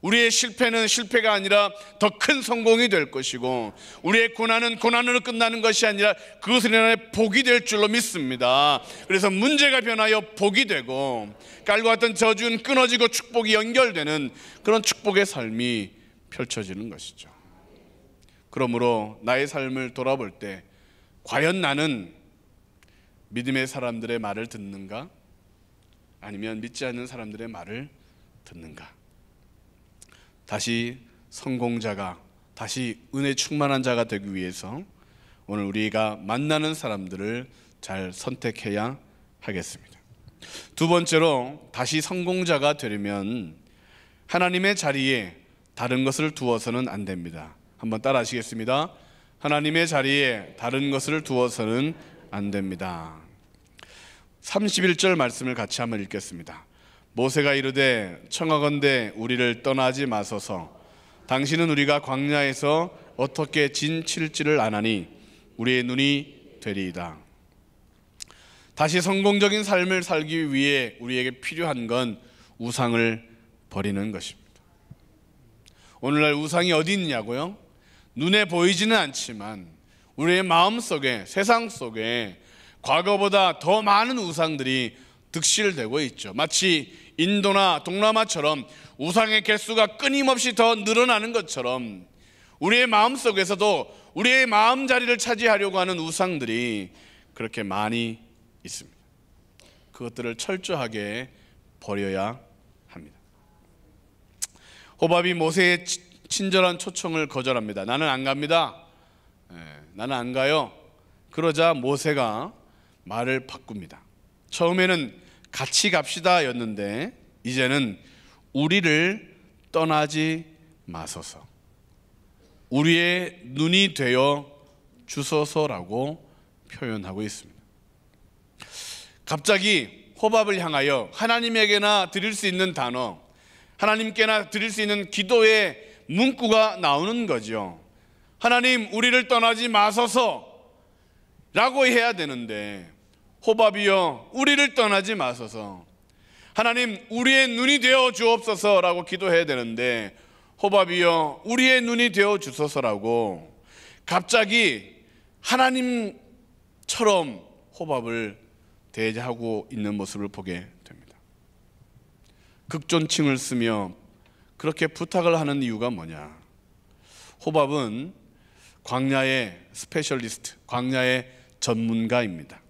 우리의 실패는 실패가 아니라 더 큰 성공이 될 것이고 우리의 고난은 고난으로 끝나는 것이 아니라 그것을 인하여 복이 될 줄로 믿습니다. 그래서 문제가 변하여 복이 되고 깔고 왔던 저주는 끊어지고 축복이 연결되는 그런 축복의 삶이 펼쳐지는 것이죠. 그러므로 나의 삶을 돌아볼 때 과연 나는 믿음의 사람들의 말을 듣는가? 아니면 믿지 않는 사람들의 말을 듣는가? 다시 성공자가, 다시 은혜 충만한 자가 되기 위해서 오늘 우리가 만나는 사람들을 잘 선택해야 하겠습니다. 두 번째로 다시 성공자가 되려면 하나님의 자리에 다른 것을 두어서는 안 됩니다. 한번 따라 하시겠습니다. 하나님의 자리에 다른 것을 두어서는 안 됩니다. 31절 말씀을 같이 한번 읽겠습니다. 모세가 이르되 청하건대 우리를 떠나지 마소서. 당신은 우리가 광야에서 어떻게 진칠지를 아나니 우리의 눈이 되리이다. 다시 성공적인 삶을 살기 위해 우리에게 필요한 건 우상을 버리는 것입니다. 오늘날 우상이 어디 있냐고요? 눈에 보이지는 않지만 우리의 마음속에, 세상 속에 과거보다 더 많은 우상들이 득실되고 있죠. 마치 인도나 동남아처럼 우상의 개수가 끊임없이 더 늘어나는 것처럼 우리의 마음속에서도 우리의 마음자리를 차지하려고 하는 우상들이 그렇게 많이 있습니다. 그것들을 철저하게 버려야 합니다. 호밥이 모세의 친절한 초청을 거절합니다. 나는 안 갑니다. 나는 안 가요. 그러자 모세가 말을 바꿉니다. 처음에는 같이 갑시다 였는데 이제는 우리를 떠나지 마소서, 우리의 눈이 되어 주소서라고 표현하고 있습니다. 갑자기 호밥을 향하여 하나님에게나 드릴 수 있는 단어, 하나님께나 드릴 수 있는 기도의 문구가 나오는 거죠. 하나님, 우리를 떠나지 마소서 라고 해야 되는데 호밥이여 우리를 떠나지 마소서, 하나님 우리의 눈이 되어 주옵소서라고 기도해야 되는데 호밥이여 우리의 눈이 되어 주소서라고 갑자기 하나님처럼 호밥을 대하고 있는 모습을 보게 됩니다. 극존칭을 쓰며 그렇게 부탁을 하는 이유가 뭐냐? 호밥은 광야의 스페셜리스트, 광야의 전문가입니다.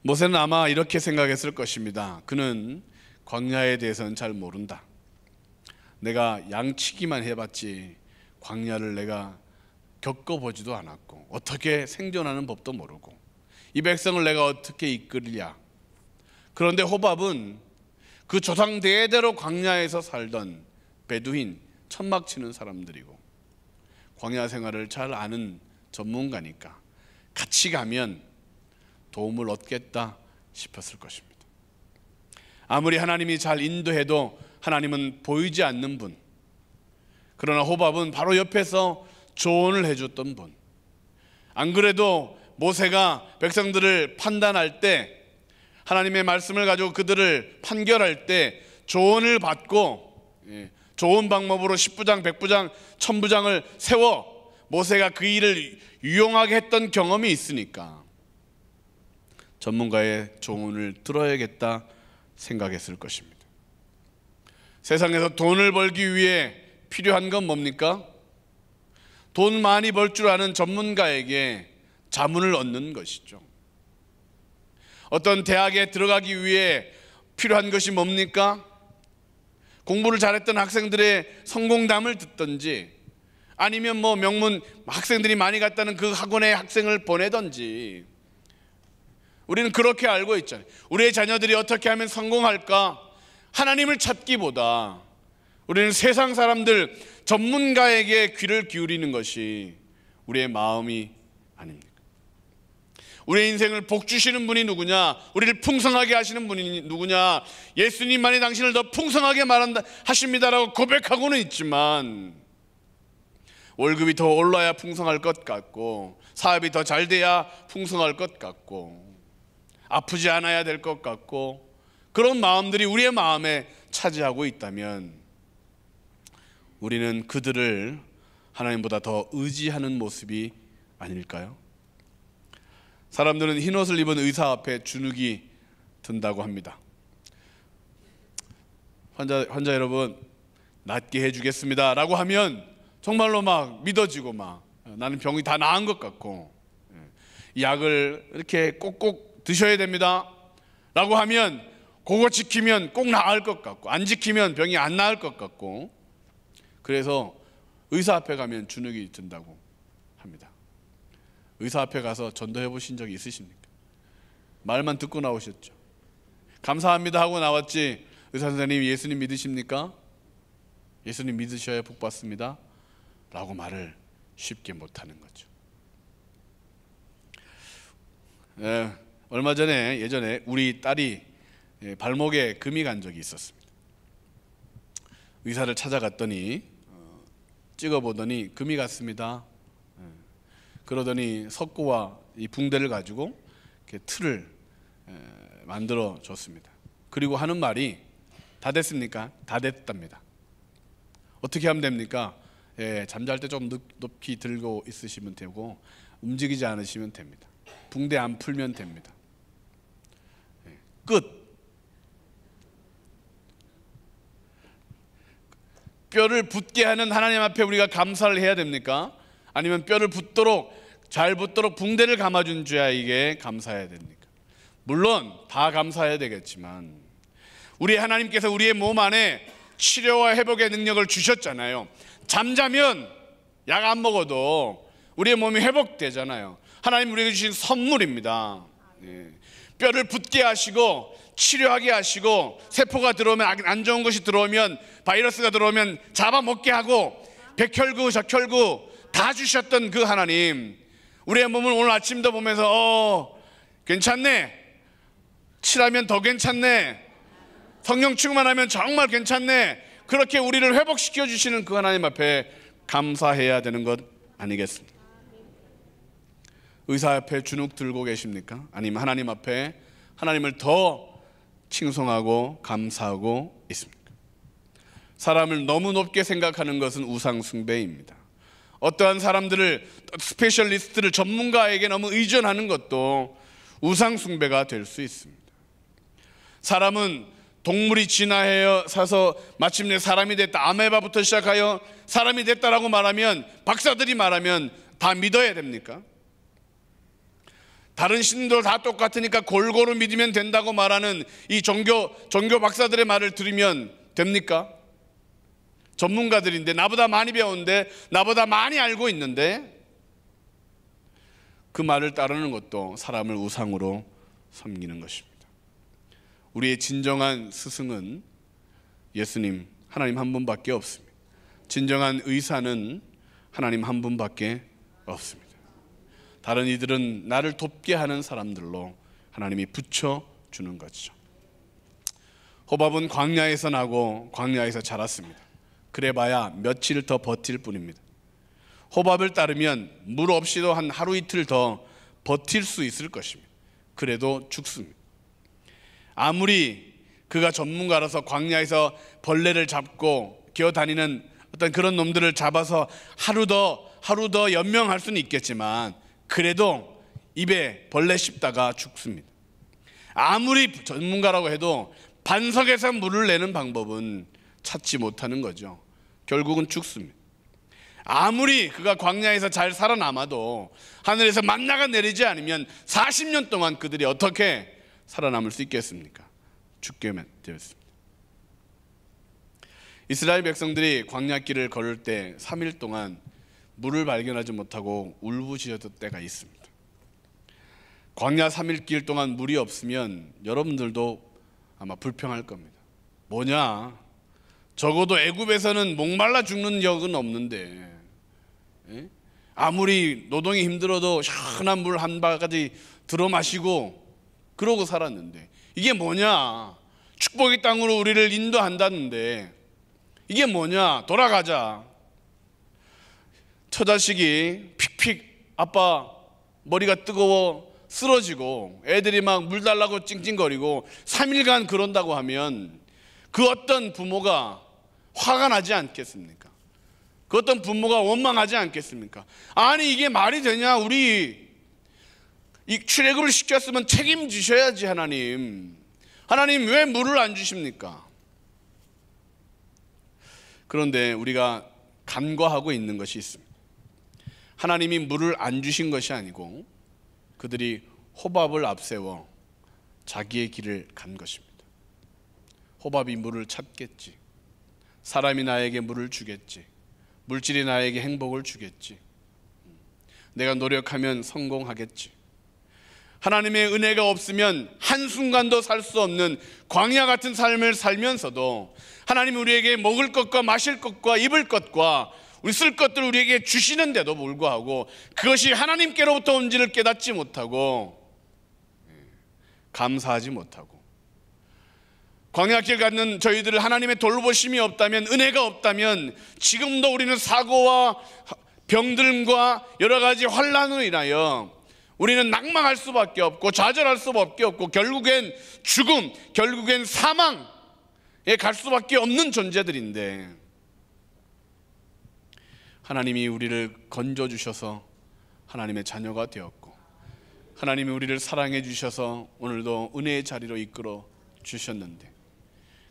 모세는 아마 이렇게 생각했을 것입니다. 그는 광야에 대해서는 잘 모른다. 내가 양치기만 해봤지 광야를 내가 겪어보지도 않았고 어떻게 생존하는 법도 모르고 이 백성을 내가 어떻게 이끌랴. 그런데 호밥은 그 조상 대대로 광야에서 살던 베두인, 천막 치는 사람들이고 광야 생활을 잘 아는 전문가니까 같이 가면 도움을 얻겠다 싶었을 것입니다. 아무리 하나님이 잘 인도해도 하나님은 보이지 않는 분, 그러나 호밥은 바로 옆에서 조언을 해줬던 분. 안 그래도 모세가 백성들을 판단할 때, 하나님의 말씀을 가지고 그들을 판결할 때 조언을 받고 좋은 방법으로 10부장, 100부장, 1000부장을 세워 모세가 그 일을 유용하게 했던 경험이 있으니까 전문가의 조언을 들어야겠다 생각했을 것입니다. 세상에서 돈을 벌기 위해 필요한 건 뭡니까? 돈 많이 벌 줄 아는 전문가에게 자문을 얻는 것이죠. 어떤 대학에 들어가기 위해 필요한 것이 뭡니까? 공부를 잘했던 학생들의 성공담을 듣든지 아니면 명문 학생들이 많이 갔다는 그 학원에 학생을 보내든지 우리는 그렇게 알고 있잖아요. 우리의 자녀들이 어떻게 하면 성공할까? 하나님을 찾기보다 우리는 세상 사람들, 전문가에게 귀를 기울이는 것이 우리의 마음이 아닙니까? 우리의 인생을 복 주시는 분이 누구냐? 우리를 풍성하게 하시는 분이 누구냐? 예수님만이 당신을 더 풍성하게 하십니다라고 고백하고는 있지만 월급이 더 올라야 풍성할 것 같고 사업이 더 잘 돼야 풍성할 것 같고 아프지 않아야 될 것 같고 그런 마음들이 우리의 마음에 차지하고 있다면 우리는 그들을 하나님보다 더 의지하는 모습이 아닐까요? 사람들은 흰옷을 입은 의사 앞에 주눅이 든다고 합니다. 환자 여러분 낫게 해주겠습니다 라고 하면 정말로 막 믿어지고 막 나는 병이 다 나은 것 같고 이 약을 이렇게 꼭꼭 드셔야 됩니다 라고 하면 그거 지키면 꼭 나을 것 같고 안 지키면 병이 안 나을 것 같고 그래서 의사 앞에 가면 주눅이 든다고 합니다. 의사 앞에 가서 전도해 보신 적이 있으십니까? 말만 듣고 나오셨죠. 감사합니다 하고 나왔지 의사 선생님 예수님 믿으십니까? 예수님 믿으셔야 복 받습니다 라고 말을 쉽게 못하는 거죠. 얼마 전에 예전에 우리 딸이 발목에 금이 간 적이 있었습니다. 의사를 찾아갔더니 찍어보더니 금이 갔습니다. 그러더니 석고와 이 붕대를 가지고 이렇게 틀을 만들어 줬습니다. 그리고 하는 말이 다 됐습니까? 다 됐답니다. 어떻게 하면 됩니까? 잠잘 때 좀 높이 들고 있으시면 되고 움직이지 않으시면 됩니다. 붕대 안 풀면 됩니다. 끝. 뼈를 붙게 하는 하나님 앞에 우리가 감사를 해야 됩니까? 아니면 뼈를 잘 붙도록 붕대를 감아준 자에게 감사해야 됩니까? 물론 다 감사해야 되겠지만 우리 하나님께서 우리의 몸 안에 치료와 회복의 능력을 주셨잖아요. 잠자면 약 안 먹어도 우리의 몸이 회복되잖아요. 하나님 우리에게 주신 선물입니다. 뼈를 붙게 하시고 치료하게 하시고 세포가 들어오면 안 좋은 것이 들어오면 바이러스가 들어오면 잡아먹게 하고 백혈구 적혈구 다 주셨던 그 하나님 우리의 몸을 오늘 아침도 보면서 괜찮네 칠하면 더 괜찮네 성령 충만하면 정말 괜찮네 그렇게 우리를 회복시켜 주시는 그 하나님 앞에 감사해야 되는 것 아니겠습니까? 의사 앞에 주눅 들고 계십니까? 아니면 하나님 앞에 하나님을 더 칭송하고 감사하고 있습니까? 사람을 너무 높게 생각하는 것은 우상 숭배입니다. 어떠한 사람들을 스페셜리스트를 전문가에게 너무 의존하는 것도 우상 숭배가 될 수 있습니다. 사람은 동물이 진화하여 사서 마침내 사람이 됐다 아메바부터 시작하여 사람이 됐다라고 말하면 박사들이 말하면 다 믿어야 됩니까? 다른 신들 다 똑같으니까 골고루 믿으면 된다고 말하는 이 종교 박사들의 말을 들으면 됩니까? 전문가들인데 나보다 많이 배웠는데 나보다 많이 알고 있는데 그 말을 따르는 것도 사람을 우상으로 섬기는 것입니다. 우리의 진정한 스승은 예수님 하나님 한 분밖에 없습니다. 진정한 의사는 하나님 한 분밖에 없습니다. 다른 이들은 나를 돕게 하는 사람들로 하나님이 붙여주는 것이죠. 호밥은 광야에서 나고 광야에서 자랐습니다. 그래봐야 며칠 더 버틸 뿐입니다. 호밥을 따르면 물 없이도 한 하루 이틀 더 버틸 수 있을 것입니다. 그래도 죽습니다. 아무리 그가 전문가라서 광야에서 벌레를 잡고 기어다니는 어떤 그런 놈들을 잡아서 하루 더 연명할 수는 있겠지만 그래도 입에 벌레 씹다가 죽습니다. 아무리 전문가라고 해도 반석에서 물을 내는 방법은 찾지 못하는 거죠. 결국은 죽습니다. 아무리 그가 광야에서 잘 살아남아도 하늘에서 만나가 내리지 않으면 40년 동안 그들이 어떻게 살아남을 수 있겠습니까? 죽게 되었습니다. 이스라엘 백성들이 광야길을 걸을 때 3일 동안 물을 발견하지 못하고 울부짖었던 때가 있습니다. 광야 3일 길 동안 물이 없으면 여러분들도 아마 불평할 겁니다. 뭐냐? 적어도 애굽에서는 목말라 죽는 적은 없는데 아무리 노동이 힘들어도 시원한 물 한 바가지 들어 마시고 그러고 살았는데, 이게 뭐냐? 축복의 땅으로 우리를 인도한다는데 이게 뭐냐? 돌아가자. 처자식이 픽픽 아빠 머리가 뜨거워 쓰러지고 애들이 막 물 달라고 찡찡거리고 3일간 그런다고 하면 그 어떤 부모가 화가 나지 않겠습니까? 그 어떤 부모가 원망하지 않겠습니까? 아니 이게 말이 되냐? 우리 이 출애굽을 시켰으면 책임지셔야지. 하나님 왜 물을 안 주십니까? 그런데 우리가 간과하고 있는 것이 있습니다. 하나님이 물을 안 주신 것이 아니고 그들이 호밥을 앞세워 자기의 길을 간 것입니다. 호밥이 물을 찾겠지. 사람이 나에게 물을 주겠지. 물질이 나에게 행복을 주겠지. 내가 노력하면 성공하겠지. 하나님의 은혜가 없으면 한순간도 살 수 없는 광야 같은 삶을 살면서도 하나님 우리에게 먹을 것과 마실 것과 입을 것과 우리 쓸 것들을 우리에게 주시는데도 불구하고 그것이 하나님께로부터 온지를 깨닫지 못하고 감사하지 못하고, 광야길 갖는 저희들 하나님의 돌보심이 없다면, 은혜가 없다면 지금도 우리는 사고와 병들과 여러 가지 환난으로 인하여 우리는 낙망할 수밖에 없고 좌절할 수밖에 없고 결국엔 죽음, 결국엔 사망에 갈 수밖에 없는 존재들인데, 하나님이 우리를 건져주셔서 하나님의 자녀가 되었고 하나님이 우리를 사랑해 주셔서 오늘도 은혜의 자리로 이끌어 주셨는데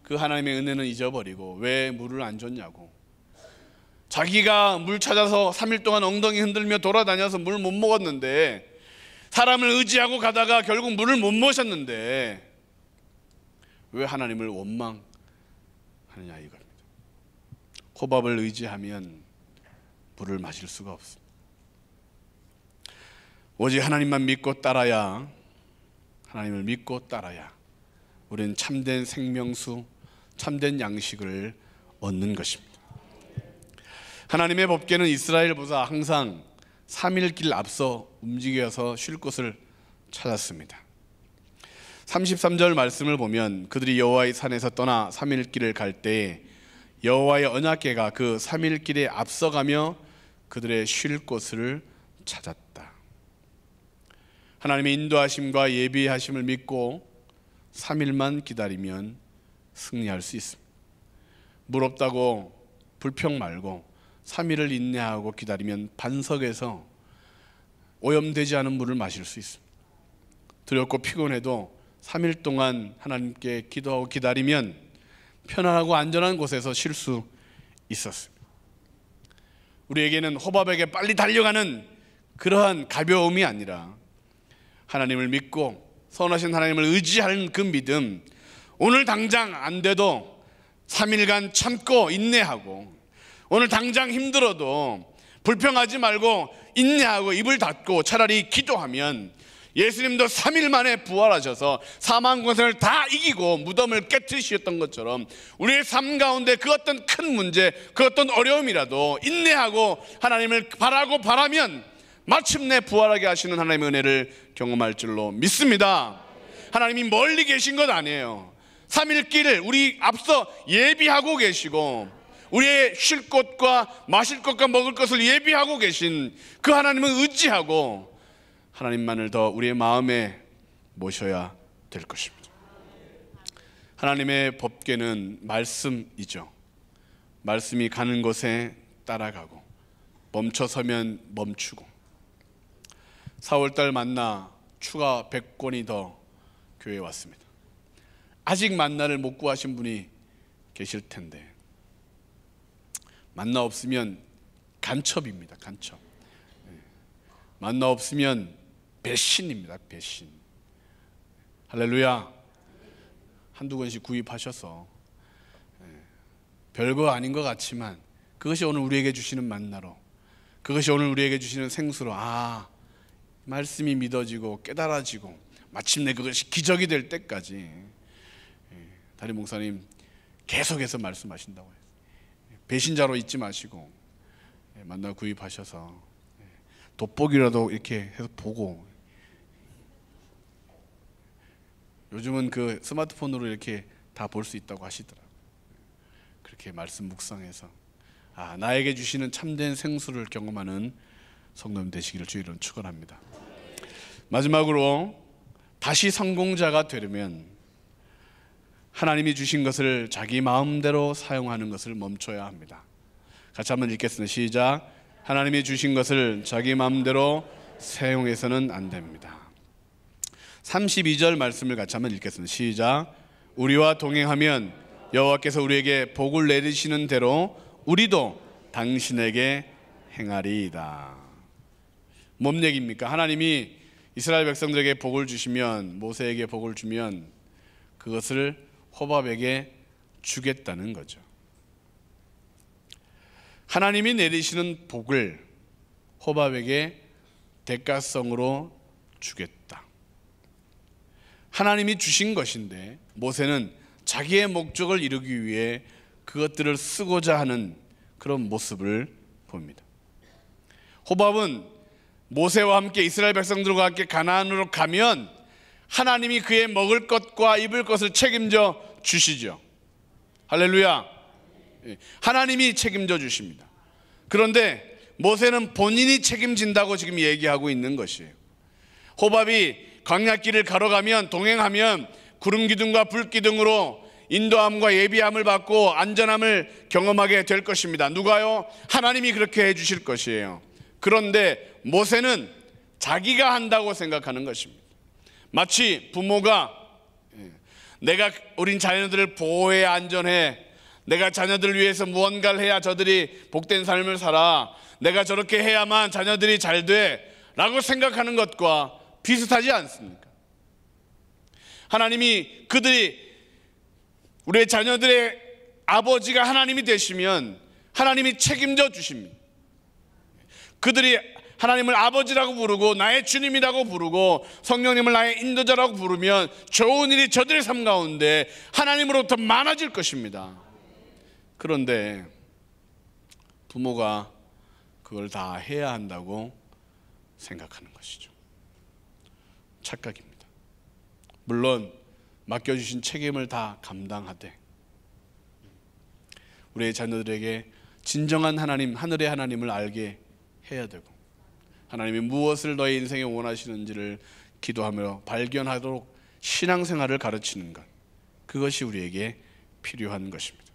그 하나님의 은혜는 잊어버리고 왜 물을 안 줬냐고, 자기가 물 찾아서 3일 동안 엉덩이 흔들며 돌아다녀서 물 못 먹었는데, 사람을 의지하고 가다가 결국 물을 못 모셨는데 왜 하나님을 원망하느냐 이겁니다. 호밥을 의지하면 물을 마실 수가 없습니다. 오직 하나님만 믿고 따라야, 하나님을 믿고 따라야 우리는 참된 생명수, 참된 양식을 얻는 것입니다. 하나님의 법궤는 이스라엘보다 항상 3일 길 앞서 움직여서 쉴 곳을 찾았습니다. 33절 말씀을 보면 그들이 여호와의 산에서 떠나 3일 길을 갈 때에 여호와의 언약궤가 그 3일 길에 앞서가며 그들의 쉴 곳을 찾았다. 하나님의 인도하심과 예비하심을 믿고 3일만 기다리면 승리할 수 있습니다. 물 없다고 불평 말고 3일을 인내하고 기다리면 반석에서 오염되지 않은 물을 마실 수 있습니다. 두렵고 피곤해도 3일 동안 하나님께 기도하고 기다리면 편안하고 안전한 곳에서 쉴 수 있었습니다. 우리에게는 호밥에게 빨리 달려가는 그러한 가벼움이 아니라 하나님을 믿고 선하신 하나님을 의지하는 그 믿음, 오늘 당장 안 돼도 3일간 참고 인내하고, 오늘 당장 힘들어도 불평하지 말고 인내하고 입을 닫고 차라리 기도하면 예수님도 3일 만에 부활하셔서 사망 권세를 다 이기고 무덤을 깨뜨리셨던 것처럼 우리의 삶 가운데 그 어떤 큰 문제, 그 어떤 어려움이라도 인내하고 하나님을 바라고 바라면 마침내 부활하게 하시는 하나님의 은혜를 경험할 줄로 믿습니다. 하나님이 멀리 계신 것 아니에요. 3일 길을 우리 앞서 예비하고 계시고 우리의 쉴 곳과 마실 것과 먹을 것을 예비하고 계신 그 하나님을 의지하고 하나님만을 더 우리의 마음에 모셔야 될 것입니다. 하나님의 법궤는 말씀이죠. 말씀이 가는 곳에 따라가고 멈춰서면 멈추고, 4월달 만나 추가 100권이 더 교회에 왔습니다. 아직 만나를 못 구하신 분이 계실 텐데, 만나 없으면 간첩입니다. 간첩. 만나 없으면 배신입니다. 배신. 할렐루야. 한두 권씩 구입하셔서 별거 아닌 것 같지만 그것이 오늘 우리에게 주시는 만나로, 그것이 오늘 우리에게 주시는 생수로, 말씀이 믿어지고 깨달아지고 마침내 그것이 기적이 될 때까지 담임 목사님 계속해서 말씀하신다고 해요. 배신자로 있지 마시고 만나 구입하셔서 돋보기라도 이렇게 해서 보고 요즘은 그 스마트폰으로 이렇게 다 볼 수 있다고 하시더라고요. 그렇게 말씀 묵상해서 나에게 주시는 참된 생수를 경험하는 성도님 되시기를 주의 이름 축원합니다. 마지막으로 다시 성공자가 되려면 하나님이 주신 것을 자기 마음대로 사용하는 것을 멈춰야 합니다. 같이 한번 읽겠습니다. 시작. 하나님이 주신 것을 자기 마음대로 사용해서는 안 됩니다. 32절 말씀을 같이 한번 읽겠습니다. 시작. 우리와 동행하면 여호와께서 우리에게 복을 내리시는 대로 우리도 당신에게 행하리이다. 뭔 얘기입니까? 하나님이 이스라엘 백성들에게 복을 주시면, 모세에게 복을 주면 그것을 호밥에게 주겠다는 거죠. 하나님이 내리시는 복을 호밥에게 대가성으로 주겠다. 하나님이 주신 것인데 모세는 자기의 목적을 이루기 위해 그것들을 쓰고자 하는 그런 모습을 봅니다. 호밥은 모세와 함께 이스라엘 백성들과 함께 가나안으로 가면 하나님이 그의 먹을 것과 입을 것을 책임져 주시죠. 할렐루야. 하나님이 책임져 주십니다. 그런데 모세는 본인이 책임진다고 지금 얘기하고 있는 것이에요. 호밥이 광야길을 걸어가면, 동행하면 구름 기둥과 불 기둥으로 인도함과 예비함을 받고 안전함을 경험하게 될 것입니다. 누가요? 하나님이 그렇게 해주실 것이에요. 그런데 모세는 자기가 한다고 생각하는 것입니다. 마치 부모가 내가 우린 자녀들을 보호해 안전해, 내가 자녀들을 위해서 무언가를 해야 저들이 복된 삶을 살아, 내가 저렇게 해야만 자녀들이 잘 돼 라고 생각하는 것과 비슷하지 않습니까? 하나님이 우리의 자녀들의 아버지가 하나님이 되시면 하나님이 책임져 주십니다. 그들이 하나님을 아버지라고 부르고 나의 주님이라고 부르고 성령님을 나의 인도자라고 부르면 좋은 일이 저들의 삶 가운데 하나님으로부터 많아질 것입니다. 그런데 부모가 그걸 다 해야 한다고 생각하는 것이죠. 착각입니다. 물론 맡겨주신 책임을 다 감당하되 우리의 자녀들에게 진정한 하나님, 하늘의 하나님을 알게 해야 되고 하나님이 무엇을 너의 인생에 원하시는지를 기도하며 발견하도록 신앙생활을 가르치는 것, 그것이 우리에게 필요한 것입니다.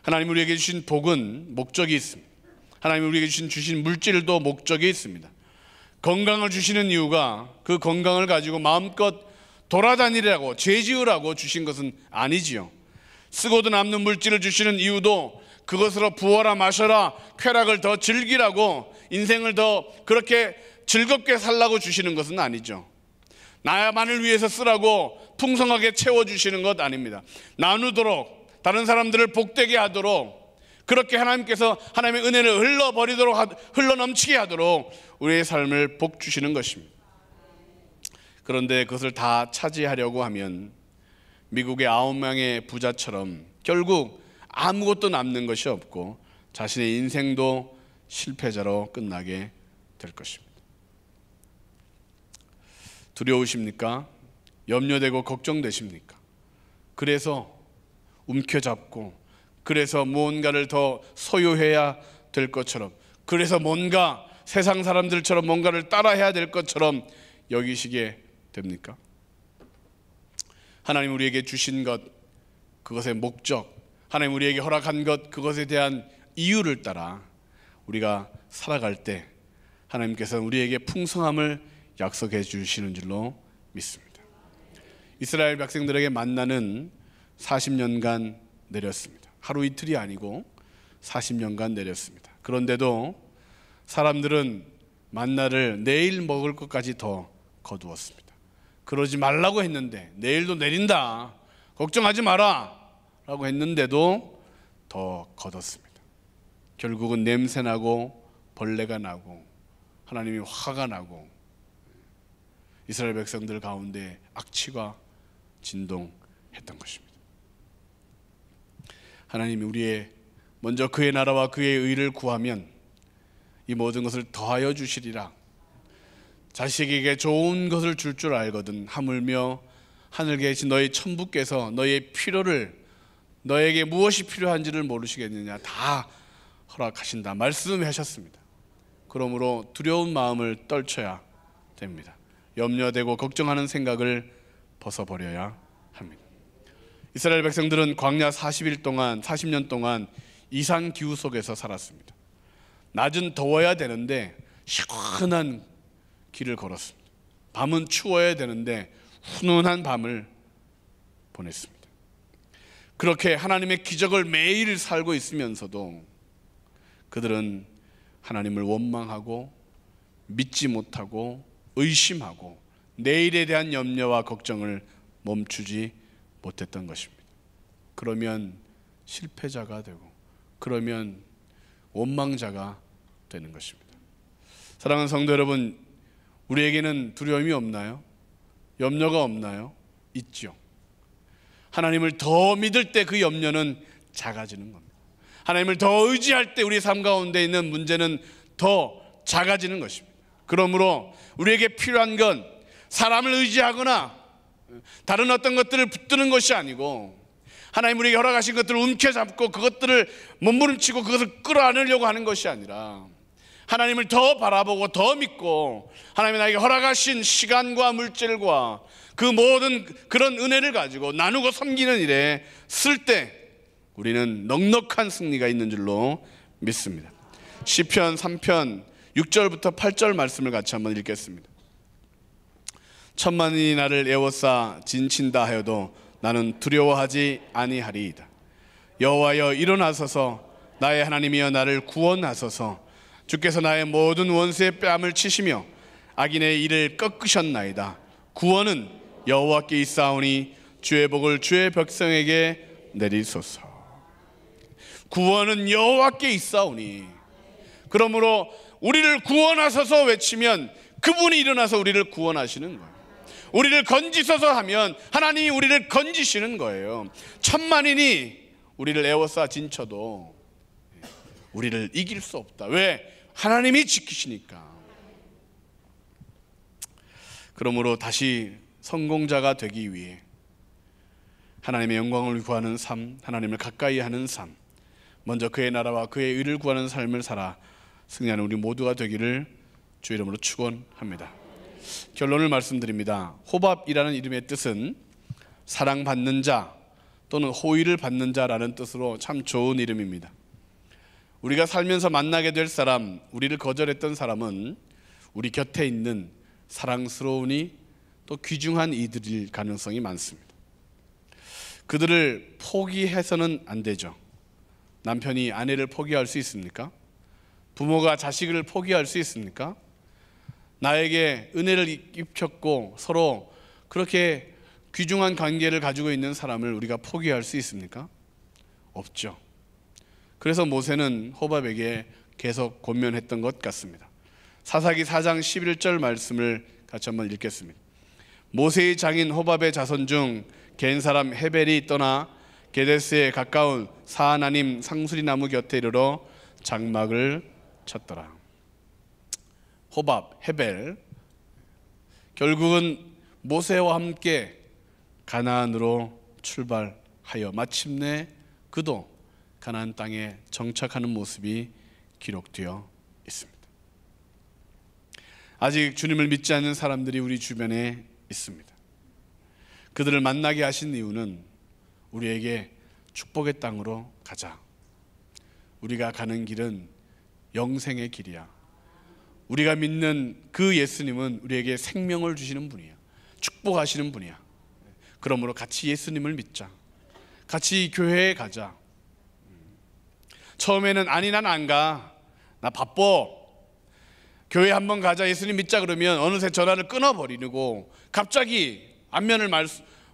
하나님 우리에게 주신 복은 목적이 있습니다. 하나님 우리에게 주신 물질도 목적이 있습니다. 건강을 주시는 이유가 그 건강을 가지고 마음껏 돌아다니라고 죄지으라고 주신 것은 아니지요. 쓰고도 남는 물질을 주시는 이유도 그것으로 부어라 마셔라 쾌락을 더 즐기라고, 인생을 더 그렇게 즐겁게 살라고 주시는 것은 아니죠. 나만을 위해서 쓰라고 풍성하게 채워주시는 것 아닙니다. 나누도록, 다른 사람들을 복되게 하도록, 그렇게 하나님께서 하나님의 은혜를 흘러넘치게 하도록 우리의 삶을 복 주시는 것입니다. 그런데 그것을 다 차지하려고 하면 미국의 9명의 부자처럼 결국 아무것도 남는 것이 없고 자신의 인생도 실패자로 끝나게 될 것입니다. 두려우십니까? 염려되고 걱정되십니까? 그래서 움켜잡고, 그래서 무언가를 더 소유해야 될 것처럼, 그래서 뭔가 세상 사람들처럼 뭔가를 따라해야 될 것처럼 여기시게 됩니까? 하나님 우리에게 주신 것, 그것의 목적, 하나님 우리에게 허락한 것, 그것에 대한 이유를 따라 우리가 살아갈 때 하나님께서는 우리에게 풍성함을 약속해 주시는 줄로 믿습니다. 이스라엘 백성들에게 만나는 40년간 내렸습니다. 하루 이틀이 아니고 40년간 내렸습니다. 그런데도 사람들은 만나를 내일 먹을 것까지 더 거두었습니다. 그러지 말라고 했는데, 내일도 내린다, 걱정하지 마라 라고 했는데도 더 거뒀습니다. 결국은 냄새나고 벌레가 나고 하나님이 화가 나고 이스라엘 백성들 가운데 악취가 진동했던 것입니다. 하나님이 우리의 먼저 그의 나라와 그의 의를 구하면 이 모든 것을 더하여 주시리라. 자식에게 좋은 것을 줄 알거든 하물며 하늘에 계신 너희 천부께서 너희의 필요를, 너에게 무엇이 필요한지를 모르시겠느냐, 다 허락하신다 말씀하셨습니다. 그러므로 두려운 마음을 떨쳐야 됩니다. 염려되고 걱정하는 생각을 벗어버려야 합니다. 이스라엘 백성들은 광야 40년 동안 이상 기후 속에서 살았습니다. 낮은 더워야 되는데 시원한 길을 걸었습니다. 밤은 추워야 되는데 훈훈한 밤을 보냈습니다. 그렇게 하나님의 기적을 매일 살고 있으면서도 그들은 하나님을 원망하고 믿지 못하고 의심하고 내일에 대한 염려와 걱정을 멈추지 못했던 것입니다. 그러면 실패자가 되고, 그러면 원망자가 되는 것입니다. 사랑하는 성도 여러분, 우리에게는 두려움이 없나요? 염려가 없나요? 있죠. 하나님을 더 믿을 때 그 염려는 작아지는 겁니다. 하나님을 더 의지할 때 우리 삶 가운데 있는 문제는 더 작아지는 것입니다. 그러므로 우리에게 필요한 건 사람을 의지하거나 다른 어떤 것들을 붙드는 것이 아니고, 하나님 우리에게 허락하신 것들을 움켜잡고 그것들을 몸부림치고 그것을 끌어안으려고 하는 것이 아니라, 하나님을 더 바라보고 더 믿고 하나님이 나에게 허락하신 시간과 물질과 그 모든 그런 은혜를 가지고 나누고 섬기는 일에 쓸 때 우리는 넉넉한 승리가 있는 줄로 믿습니다. 시편 3편 6절부터 8절 말씀을 같이 한번 읽겠습니다. 천만인이 나를 에워싸 진친다 하여도 나는 두려워하지 아니하리이다. 여호와여 일어나소서, 나의 하나님이여 나를 구원하소서. 주께서 나의 모든 원수의 뺨을 치시며 악인의 일을 꺾으셨나이다. 구원은 여호와께 있사오니 주의 복을 주의 백성에게 내리소서. 구원은 여호와께 있사오니, 그러므로 우리를 구원하소서 외치면 그분이 일어나서 우리를 구원하시는 거예요. 우리를 건지소서 하면 하나님이 우리를 건지시는 거예요. 천만인이 우리를 에워싸 진쳐도 우리를 이길 수 없다. 왜? 하나님이 지키시니까. 그러므로 다시 성공자가 되기 위해 하나님의 영광을 구하는 삶, 하나님을 가까이 하는 삶, 먼저 그의 나라와 그의 의를 구하는 삶을 살아 승리하는 우리 모두가 되기를 주 이름으로 축원합니다. 결론을 말씀드립니다. 호밥이라는 이름의 뜻은 사랑받는 자 또는 호의를 받는 자라는 뜻으로 참 좋은 이름입니다. 우리가 살면서 만나게 될 사람, 우리를 거절했던 사람은 우리 곁에 있는 사랑스러우니 또 귀중한 이들일 가능성이 많습니다. 그들을 포기해서는 안 되죠. 남편이 아내를 포기할 수 있습니까? 부모가 자식을 포기할 수 있습니까? 나에게 은혜를 입혔고 서로 그렇게 귀중한 관계를 가지고 있는 사람을 우리가 포기할 수 있습니까? 없죠. 그래서 모세는 호밥에게 계속 권면했던 것 같습니다. 사사기 4장 11절 말씀을 같이 한번 읽겠습니다. 모세의 장인 호밥의 자손 중 겐 사람 헤벨이 떠나 게데스에 가까운 사하나님 상수리 나무 곁에 이르러 장막을 쳤더라. 호밥, 헤벨, 결국은 모세와 함께 가나안으로 출발하여 마침내 그도 가나안 땅에 정착하는 모습이 기록되어 있습니다. 아직 주님을 믿지 않는 사람들이 우리 주변에 있습니다. 그들을 만나게 하신 이유는 우리에게 축복의 땅으로 가자. 우리가 가는 길은 영생의 길이야. 우리가 믿는 그 예수님은 우리에게 생명을 주시는 분이야. 축복하시는 분이야. 그러므로 같이 예수님을 믿자. 같이 교회에 가자. 처음에는 아니 난 안 가. 나 바빠. 교회 한번 가자. 예수님 믿자 그러면 어느새 전화를 끊어버리고 갑자기 안면을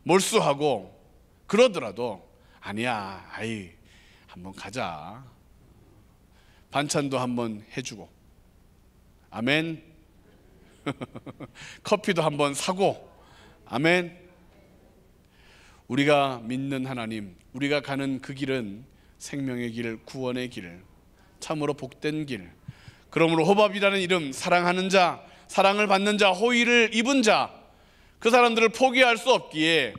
몰수하고 그러더라도 아니야. 아이 한번 가자. 반찬도 한번 해주고 아멘. 커피도 한번 사고 아멘. 우리가 믿는 하나님, 우리가 가는 그 길은 생명의 길, 구원의 길, 참으로 복된 길. 그러므로 호밥이라는 이름, 사랑하는 자, 사랑을 받는 자, 호의를 입은 자, 그 사람들을 포기할 수 없기에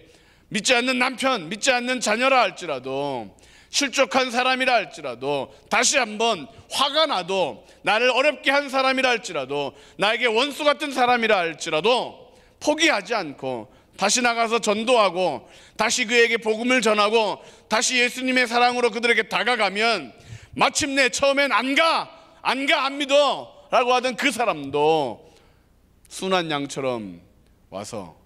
믿지 않는 남편, 믿지 않는 자녀라 할지라도, 실족한 사람이라 할지라도, 다시 한번 화가 나도, 나를 어렵게 한 사람이라 할지라도, 나에게 원수 같은 사람이라 할지라도 포기하지 않고 다시 나가서 전도하고, 다시 그에게 복음을 전하고, 다시 예수님의 사랑으로 그들에게 다가가면 마침내 처음엔 안 믿어 라고 하던 그 사람도 순한 양처럼 와서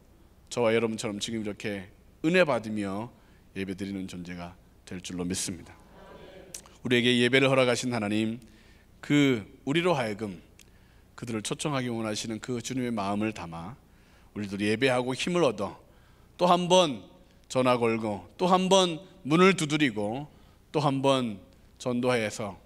저와 여러분처럼 지금 이렇게 은혜 받으며 예배드리는 존재가 될 줄로 믿습니다. 우리에게 예배를 허락하신 하나님, 우리로 하여금 그들을 초청하기 원하시는 그 주님의 마음을 담아 우리들이 예배하고 힘을 얻어 또 한 번 전화 걸고, 또 한 번 문을 두드리고, 또 한 번 전도회에서,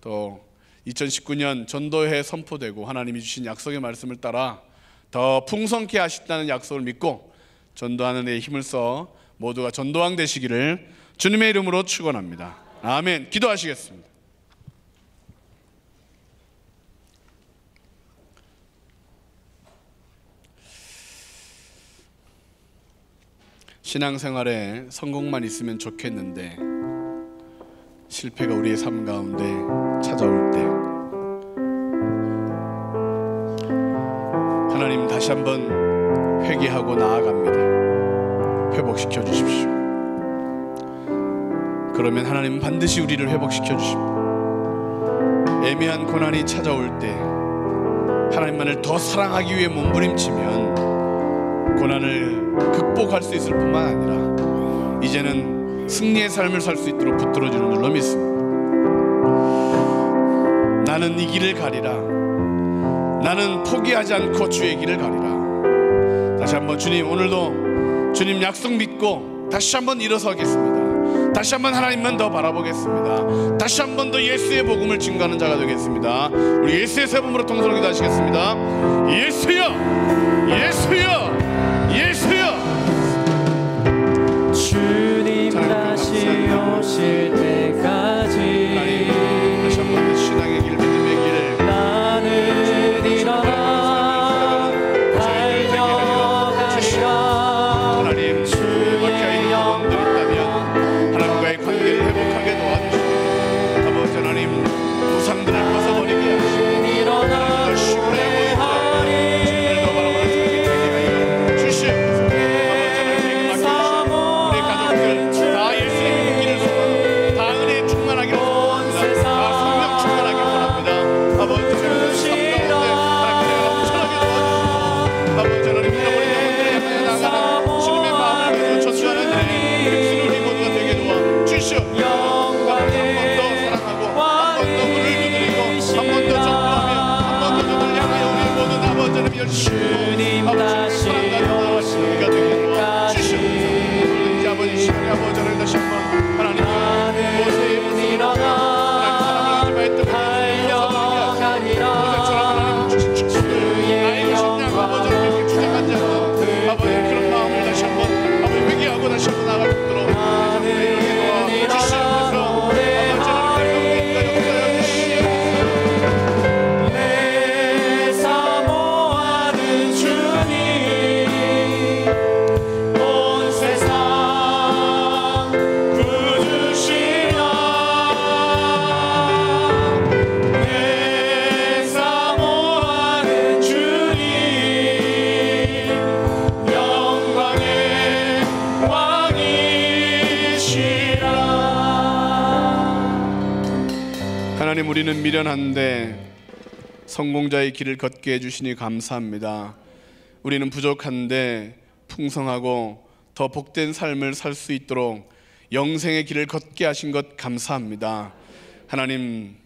또 2019년 전도회 선포되고 하나님이 주신 약속의 말씀을 따라 더 풍성케 하신다는 약속을 믿고 전도하는 데 힘을 써 모두가 전도왕 되시기를 주님의 이름으로 축원합니다. 아멘. 기도하시겠습니다. 신앙생활에 성공만 있으면 좋겠는데 실패가 우리의 삶 가운데 찾아올 때 하나님 다시 한번 회개하고 나아갑니다. 회복시켜 주십시오. 그러면 하나님 반드시 우리를 회복시켜 주십니다. 애매한 고난이 찾아올 때 하나님만을 더 사랑하기 위해 몸부림치면 고난을 극복할 수 있을 뿐만 아니라 이제는 승리의 삶을 살 수 있도록 붙들어주는 줄로 믿습니다. 나는 이 길을 가리라. 나는 포기하지 않고 주의 길을 가리라. 다시 한번 주님, 오늘도 주님 약속 믿고 다시 한번 일어서겠습니다. 다시 한번 하나님만 더 바라보겠습니다. 다시 한번 더 예수의 복음을 증거하는 자가 되겠습니다. 우리 예수의 세 번으로 통성으로 기도하시겠습니다. 예수여, 예수여, 예수여. 주님 다시 오실 때까지 다시 한번 신앙의 길, 믿음의 길을 나는 일어나 달려가리라. 하나님, 박혀있는 영혼들 있다면 하나님과의 관계를 회복하게 도와주시고, 아버지 하나님 우상들을 벗어버리게 하시고 하나님을 쉬고 주님을 더 바라보는 삶이 되게 하여 주시옵소서. 아버지 하나님에게 맡겨주시고 우리 가족들 다 예수님의 복기를 소망하고 다 은혜에 충만하기를 소망합니다. 다 성령 충만하기를 원합니다. 아버지 하나님 삶 가운데 하나님께서 넘쳐나게 도와주시고, 아버지 하나님 잃어버린 영혼들을 향해 나가는 주님의 마음을 가지고 전도하는 백성을 우리 모두가 되게 도와 주시옵소서. 한 번 더 사랑하고, 한 번 더 문을 두드리고, 한 번 더 전도하며, 한 번 더 저들 향하여 우리 모두 아버지 하나님 열심히 아버지 사랑하는 우리가 되게 도와 주시옵소서. 이제 아버지 시간에 아버지 하나님 다시 한번 하나님 모세의 모습으로 하나님 사랑을 임하였던 모세처럼 하나님 주신 축복을 나의 것이냐 아버지 하나님 주장하지 않는 아버지 그런 마음을 다시 한번 아버지 회개하고 다시 한번 나아갈 수 있도록 이렇게 도와 주시옵소서. 아버지 하나님 내 가운데 역사하여 주시옵소서. 내 사모하는 주님 온 세상 부주시라. 내 사모하는 주님 영광의 왕이시라. 하나님, 우리는 미련한데 성공자의 길을 걷게 해주시니 감사합니다. 우리는 부족한데 풍성하고 더 복된 삶을 살 수 있도록 영생의 길을 걷게 하신 것 감사합니다. 하나님,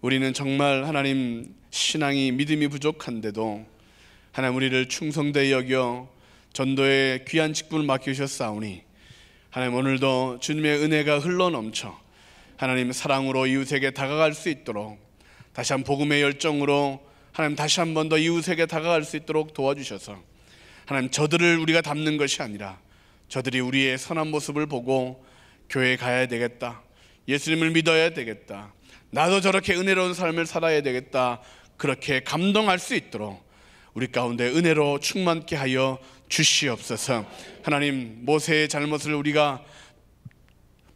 우리는 정말 하나님 신앙이 믿음이 부족한데도 하나님 우리를 충성되이 여겨 전도의 귀한 직분을 맡기셨사오니 하나님 오늘도 주님의 은혜가 흘러넘쳐 하나님 사랑으로 이웃에게 다가갈 수 있도록 다시 한 복음의 열정으로 하나님 다시 한 번 더 이웃에게 다가갈 수 있도록 도와주셔서 하나님 저들을 우리가 닮는 것이 아니라 저들이 우리의 선한 모습을 보고 교회에 가야 되겠다, 예수님을 믿어야 되겠다, 나도 저렇게 은혜로운 삶을 살아야 되겠다, 그렇게 감동할 수 있도록 우리 가운데 은혜로 충만케 하여 주시옵소서. 하나님, 모세의 잘못을 우리가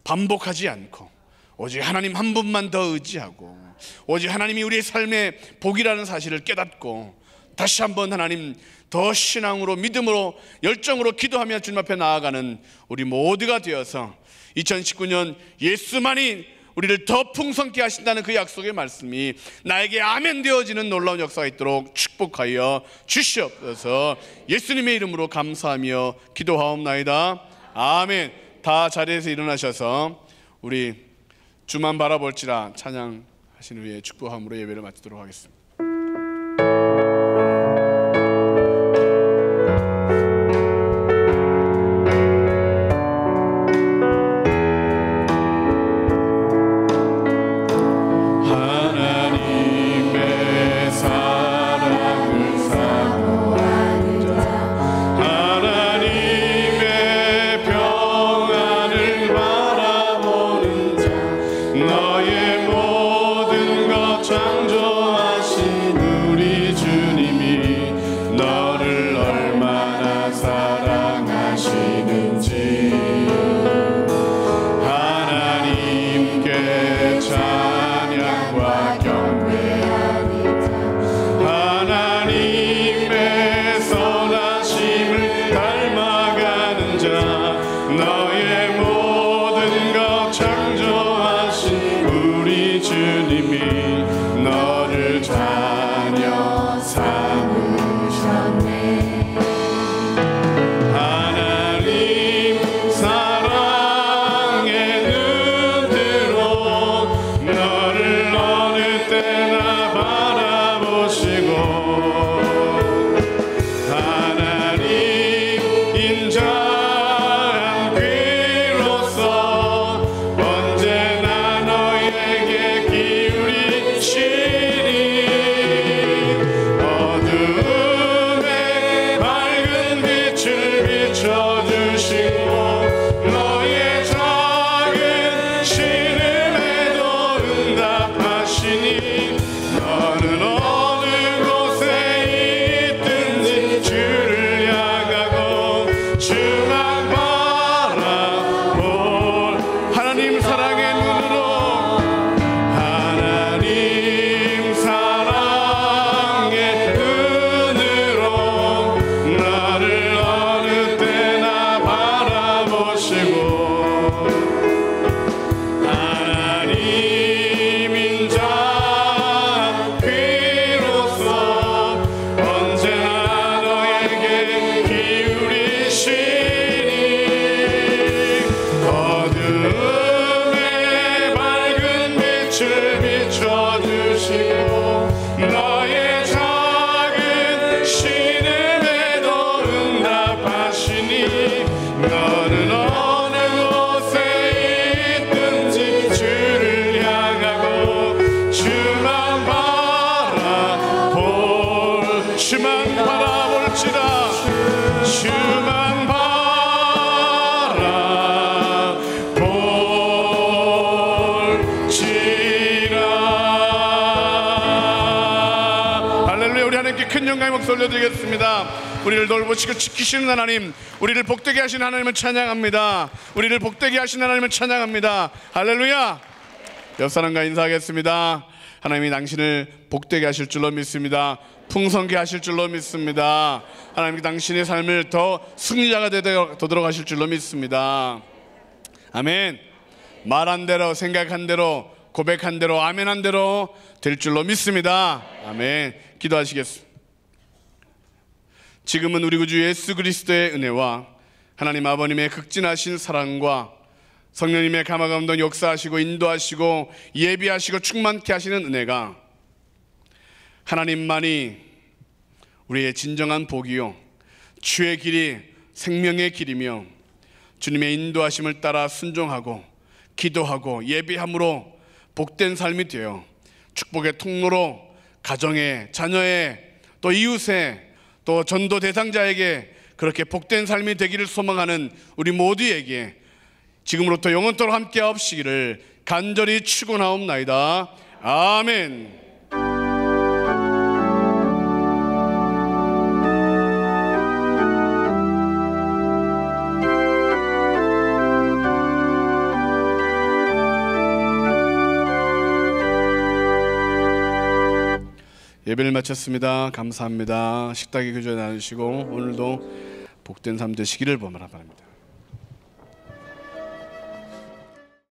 반복하지 않고 오직 하나님 한 분만 더 의지하고 오직 하나님이 우리의 삶의 복이라는 사실을 깨닫고 다시 한번 하나님 더 신앙으로 믿음으로 열정으로 기도하며 주님 앞에 나아가는 우리 모두가 되어서 2019년 예수만이 우리를 더 풍성케 하신다는 그 약속의 말씀이 나에게 아멘 되어지는 놀라운 역사가 있도록 축복하여 주시옵소서. 예수님의 이름으로 감사하며 기도하옵나이다. 아멘. 다 자리에서 일어나셔서 우리 주만 바라볼지라 찬양하신 후에 축복함으로 예배를 마치도록 하겠습니다. 올려드리겠습니다. 우리를 돌보시고 지키시는 하나님, 우리를 복되게 하신 하나님을 찬양합니다. 우리를 복되게 하신 하나님을 찬양합니다. 할렐루야. 옆 사람과 인사하겠습니다. 하나님이 당신을 복되게 하실 줄로 믿습니다. 풍성케 하실 줄로 믿습니다. 하나님이 당신의 삶을 더 승리자가 되도록 하실 줄로 믿습니다. 아멘. 말한 대로, 생각한 대로, 고백한 대로, 아멘한 대로 될 줄로 믿습니다. 아멘. 기도하시겠습니다. 지금은 우리 구주 예수 그리스도의 은혜와 하나님 아버님의 극진하신 사랑과 성령님의 감화감동 역사하시고 인도하시고 예비하시고 충만케 하시는 은혜가 하나님만이 우리의 진정한 복이요 주의 길이 생명의 길이며 주님의 인도하심을 따라 순종하고 기도하고 예비함으로 복된 삶이 되어 축복의 통로로 가정에, 자녀에, 또 이웃에, 또 전도 대상자에게 그렇게 복된 삶이 되기를 소망하는 우리 모두에게 지금으로부터 영원토록 함께 하옵시기를 간절히 축원하옵나이다. 아멘. 예배를 마쳤습니다. 감사합니다. 식탁에 교제 나누시고 오늘도 복된 삶 되시기를 바랍니다.